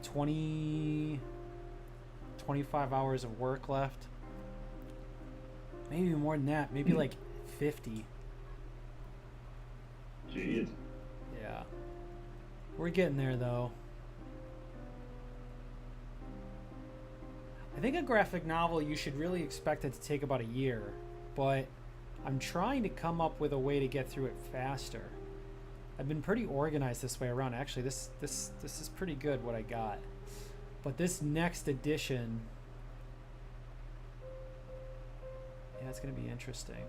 25 hours of work left. maybe more than that. Maybe like 50. Jeez. Yeah. We're getting there though. I think a graphic novel, you should really expect it to take about a year, but I'm trying to come up with a way to get through it faster. I've been pretty organized this way around. Actually, this is pretty good what I got. But this next edition, yeah, it's going to be interesting.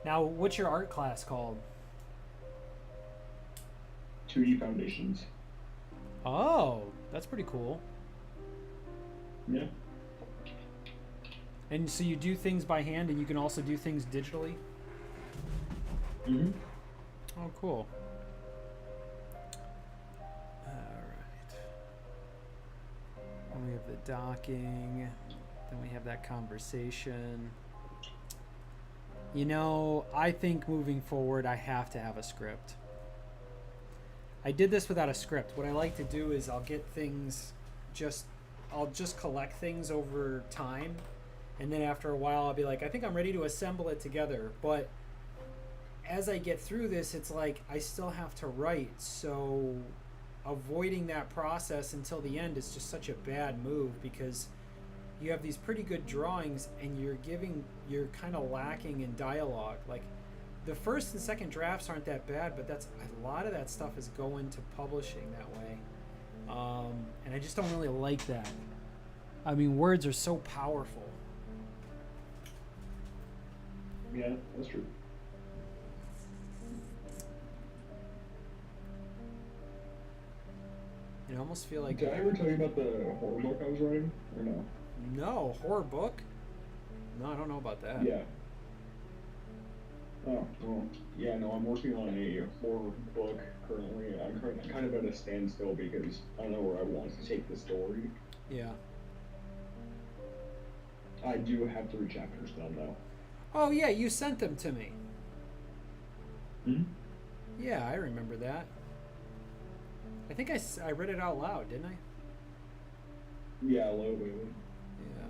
Now, what's your art class called? 2D Foundations. Oh, that's pretty cool. Yeah. And so you do things by hand, and you can also do things digitally? Mm-hmm. Oh, cool. Alright. Then we have the docking. Then we have that conversation. You know, I think moving forward, I have to have a script. I did this without a script. What I like to do is I'll get things I'll just collect things over time. And then after a while, I'll be like, I think I'm ready to assemble it together. But as I get through this, it's like I still have to write. So avoiding that process until the end is just such a bad move, because you have these pretty good drawings and you're kind of lacking in dialogue. Like the first and second drafts aren't that bad, but that's a lot of that stuff is going to publishing that way. And I just don't really like that. I mean, words are so powerful. Yeah, that's true. You almost feel like... Did I ever tell you about the horror book I was writing, or no? No, horror book? No, I don't know about that. Yeah. Oh, well, yeah, no, I'm working on a horror book currently. I'm kind of at a standstill because I don't know where I want to take the story. Yeah. I do have 3 chapters done, though. Oh, yeah, you sent them to me. Hmm? Yeah, I remember that. I think I read it out loud, didn't I? Yeah, a little bit. Yeah.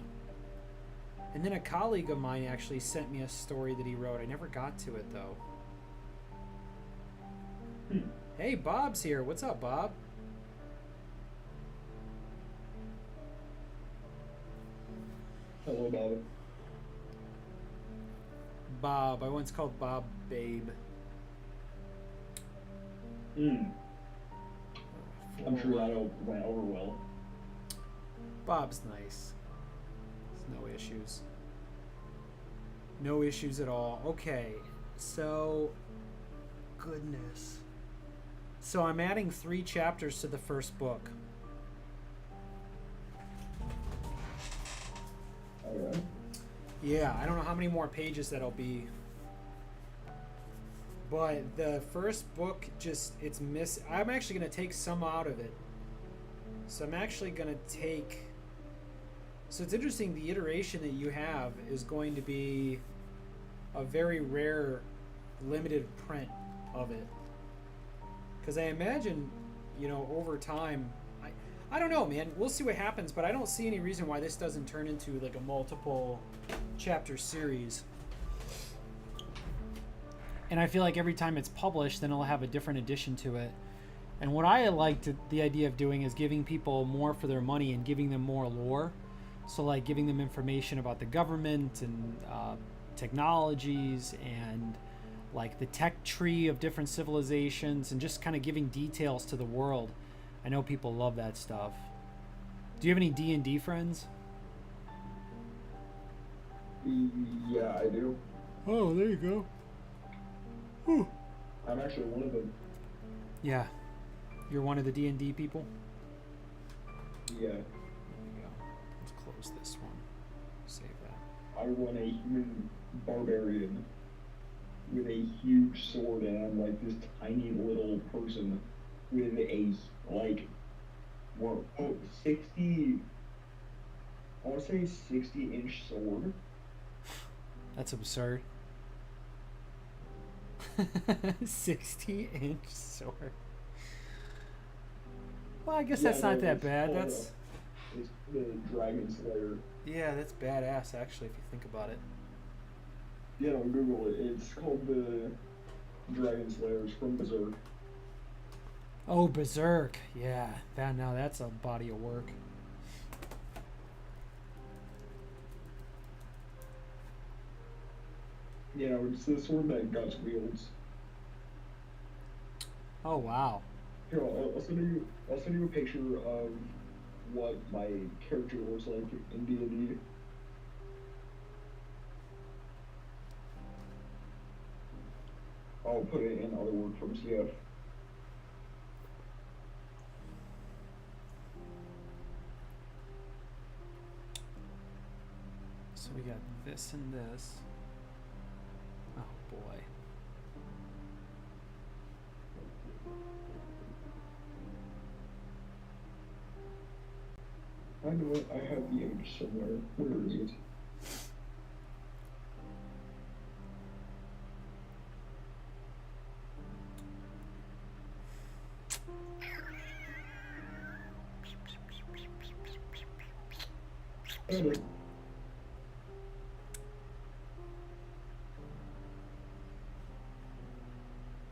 And then a colleague of mine actually sent me a story that he wrote. I never got to it, though. Hey, Bob's here. What's up, Bob? Hello, Bob. Bob. I once called Bob Babe. I'm sure that went over well. Bob's nice. There's no issues. No issues at all. Okay, so... Goodness. So I'm adding 3 chapters to the first book. Alright. Yeah, I don't know how many more pages that'll be. But the first book it's I'm actually going to take some out of it. So I'm actually going to take... So it's interesting, the iteration that you have is going to be a very rare limited print of it. Because I imagine, over time... I don't know, man. We'll see what happens, but I don't see any reason why this doesn't turn into like a multiple chapter series. And I feel like every time it's published, then it'll have a different addition to it. And what I liked the idea of doing is giving people more for their money and giving them more lore. So like giving them information about the government and technologies and like the tech tree of different civilizations and just kind of giving details to the world. I know people love that stuff. Do you have any D&D friends? Yeah, I do. Oh, there you go. Whew. I'm actually one of them. Yeah. You're one of the D&D people? Yeah. There you go. Let's close this one. Save that. I run a human barbarian with a huge sword, and I'm like this tiny little person with a, 60, I want to say 60-inch sword. That's absurd. 60-inch sword. Well, I guess Yeah, that's not no, that it's bad. called That's It's the Dragon Slayer. Yeah, that's badass actually if you think about it. Yeah, on Google it. It's called the Dragon Slayer. It's from Berserk. Oh, Berserk. Yeah, that's a body of work. You know, it's the sword that Gus wields. Oh, wow. Here, I'll send you. I'll send you a picture of what my character looks like in D&D. I'll put it in other work from CF. So we got this and this. Oh boy. I know it. I have the image somewhere. Where is it? Found it.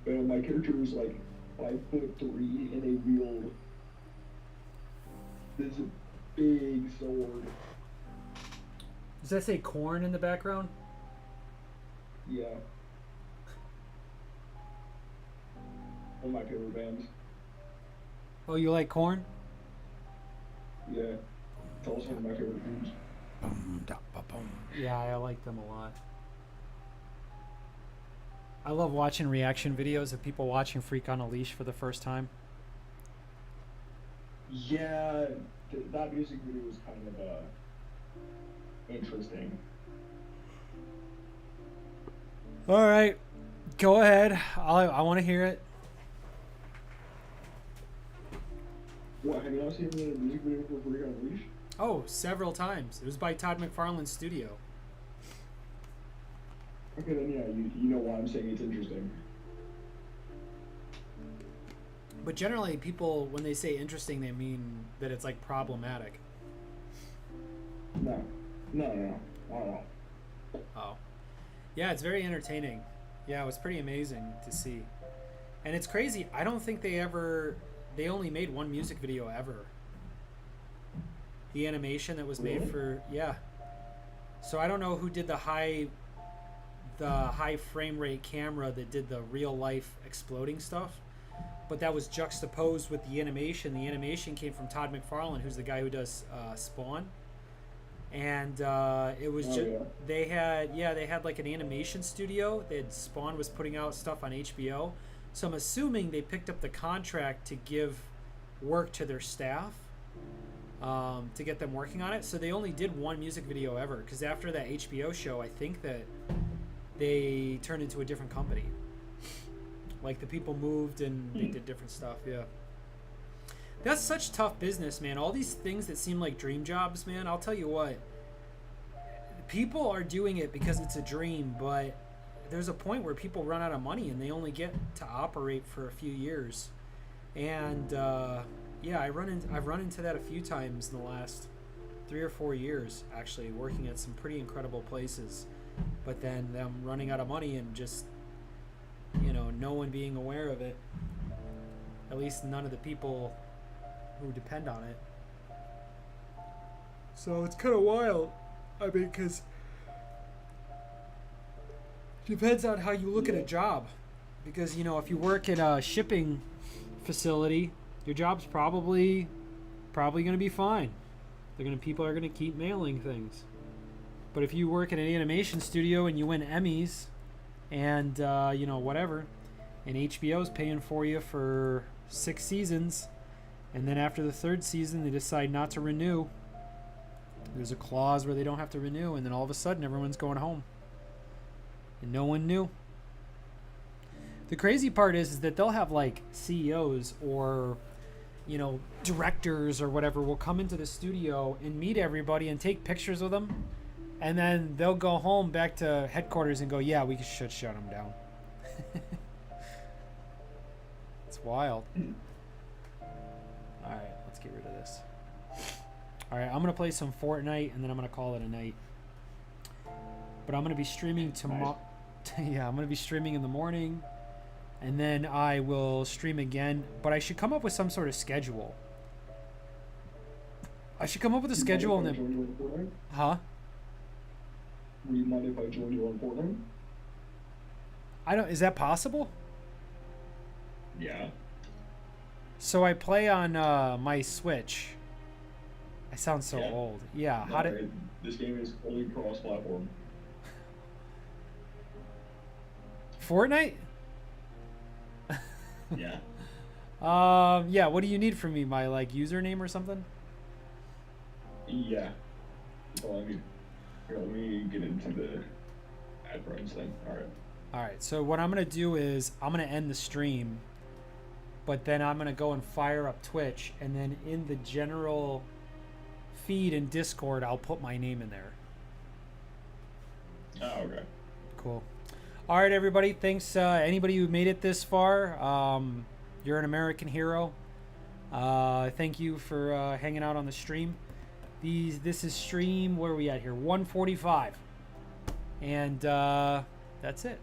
My character is like 5'3" and they wield this big sword. Does that say corn in the background? Yeah. One of my favorite bands. Oh, you like corn? Yeah. It's also one of my favorite bands. Yeah, I like them a lot. I love watching reaction videos of people watching Freak on a Leash for the first time. Yeah, that music video was kind of interesting. All right, go ahead. I want to hear it. What, have you not seen the music video for Freak on a Leash? Oh, several times. It was by Todd McFarlane's studio. Okay, then yeah, you know why I'm saying it's interesting. But generally, people, when they say interesting, they mean that it's like problematic. No, not at all. Oh. Yeah, it's very entertaining. Yeah, it was pretty amazing to see. And it's crazy. I don't think they only made one music video ever. The animation that was made Really? for, yeah. So I don't know who did the high frame rate camera that did the real life exploding stuff, but that was juxtaposed with the animation. The animation came from Todd McFarlane, who's the guy who does Spawn, and it was they had like an animation studio that Spawn was putting out stuff on HBO. So I'm assuming they picked up the contract to give work to their staff, to get them working on it. So they only did one music video ever, because after that HBO show, I think that they turned into a different company. Like the people moved and they did different stuff. Yeah, that's such tough business, man. All these things that seem like dream jobs, man, I'll tell you what, people are doing it because it's a dream, but there's a point where people run out of money and they only get to operate for a few years. And yeah, I've run into that a few times in the last 3 or 4 years, actually, working at some pretty incredible places, but then them running out of money and just, no one being aware of it. At least none of the people who depend on it. So it's kind of wild. I mean, because it depends on how you look at a job. Because, if you work at a shipping facility, your job's probably going to be fine. People are going to keep mailing things. But if you work at an animation studio and you win Emmys and, whatever, and HBO's paying for you for 6 seasons, and then after the 3rd season they decide not to renew, there's a clause where they don't have to renew, and then all of a sudden everyone's going home. And no one knew. The crazy part is that they'll have like CEOs or, directors or whatever will come into the studio and meet everybody and take pictures with them. And then they'll go home back to headquarters and go, yeah, we should shut them down. It's wild. All right, let's get rid of this. All right, I'm gonna play some Fortnite and then I'm gonna call it a night. But I'm gonna be streaming tomorrow. Nice. Yeah, I'm gonna be streaming in the morning, and then I will stream again. But I should come up with some sort of schedule. I should come up with a schedule and then. Join you on Fortnite? Huh? Would you mind if I join you on Fortnite? I don't. Is that possible? Yeah. So I play on my Switch. I sound so Yeah. old. Yeah. No, How did? this game is fully cross-platform. Fortnite? Yeah. Yeah. What do you need from me? My like username or something? Yeah. That's all I need. Here, let me get into the ad runs thing. Alright. All right. So what I'm gonna do is I'm gonna end the stream, but then I'm gonna go and fire up Twitch, and then in the general feed in Discord, I'll put my name in there. Oh, okay. Cool. All right, everybody. Thanks. Anybody who made it this far, you're an American hero. Thank you for hanging out on the stream. This is stream. Where are we at here? 145. And that's it.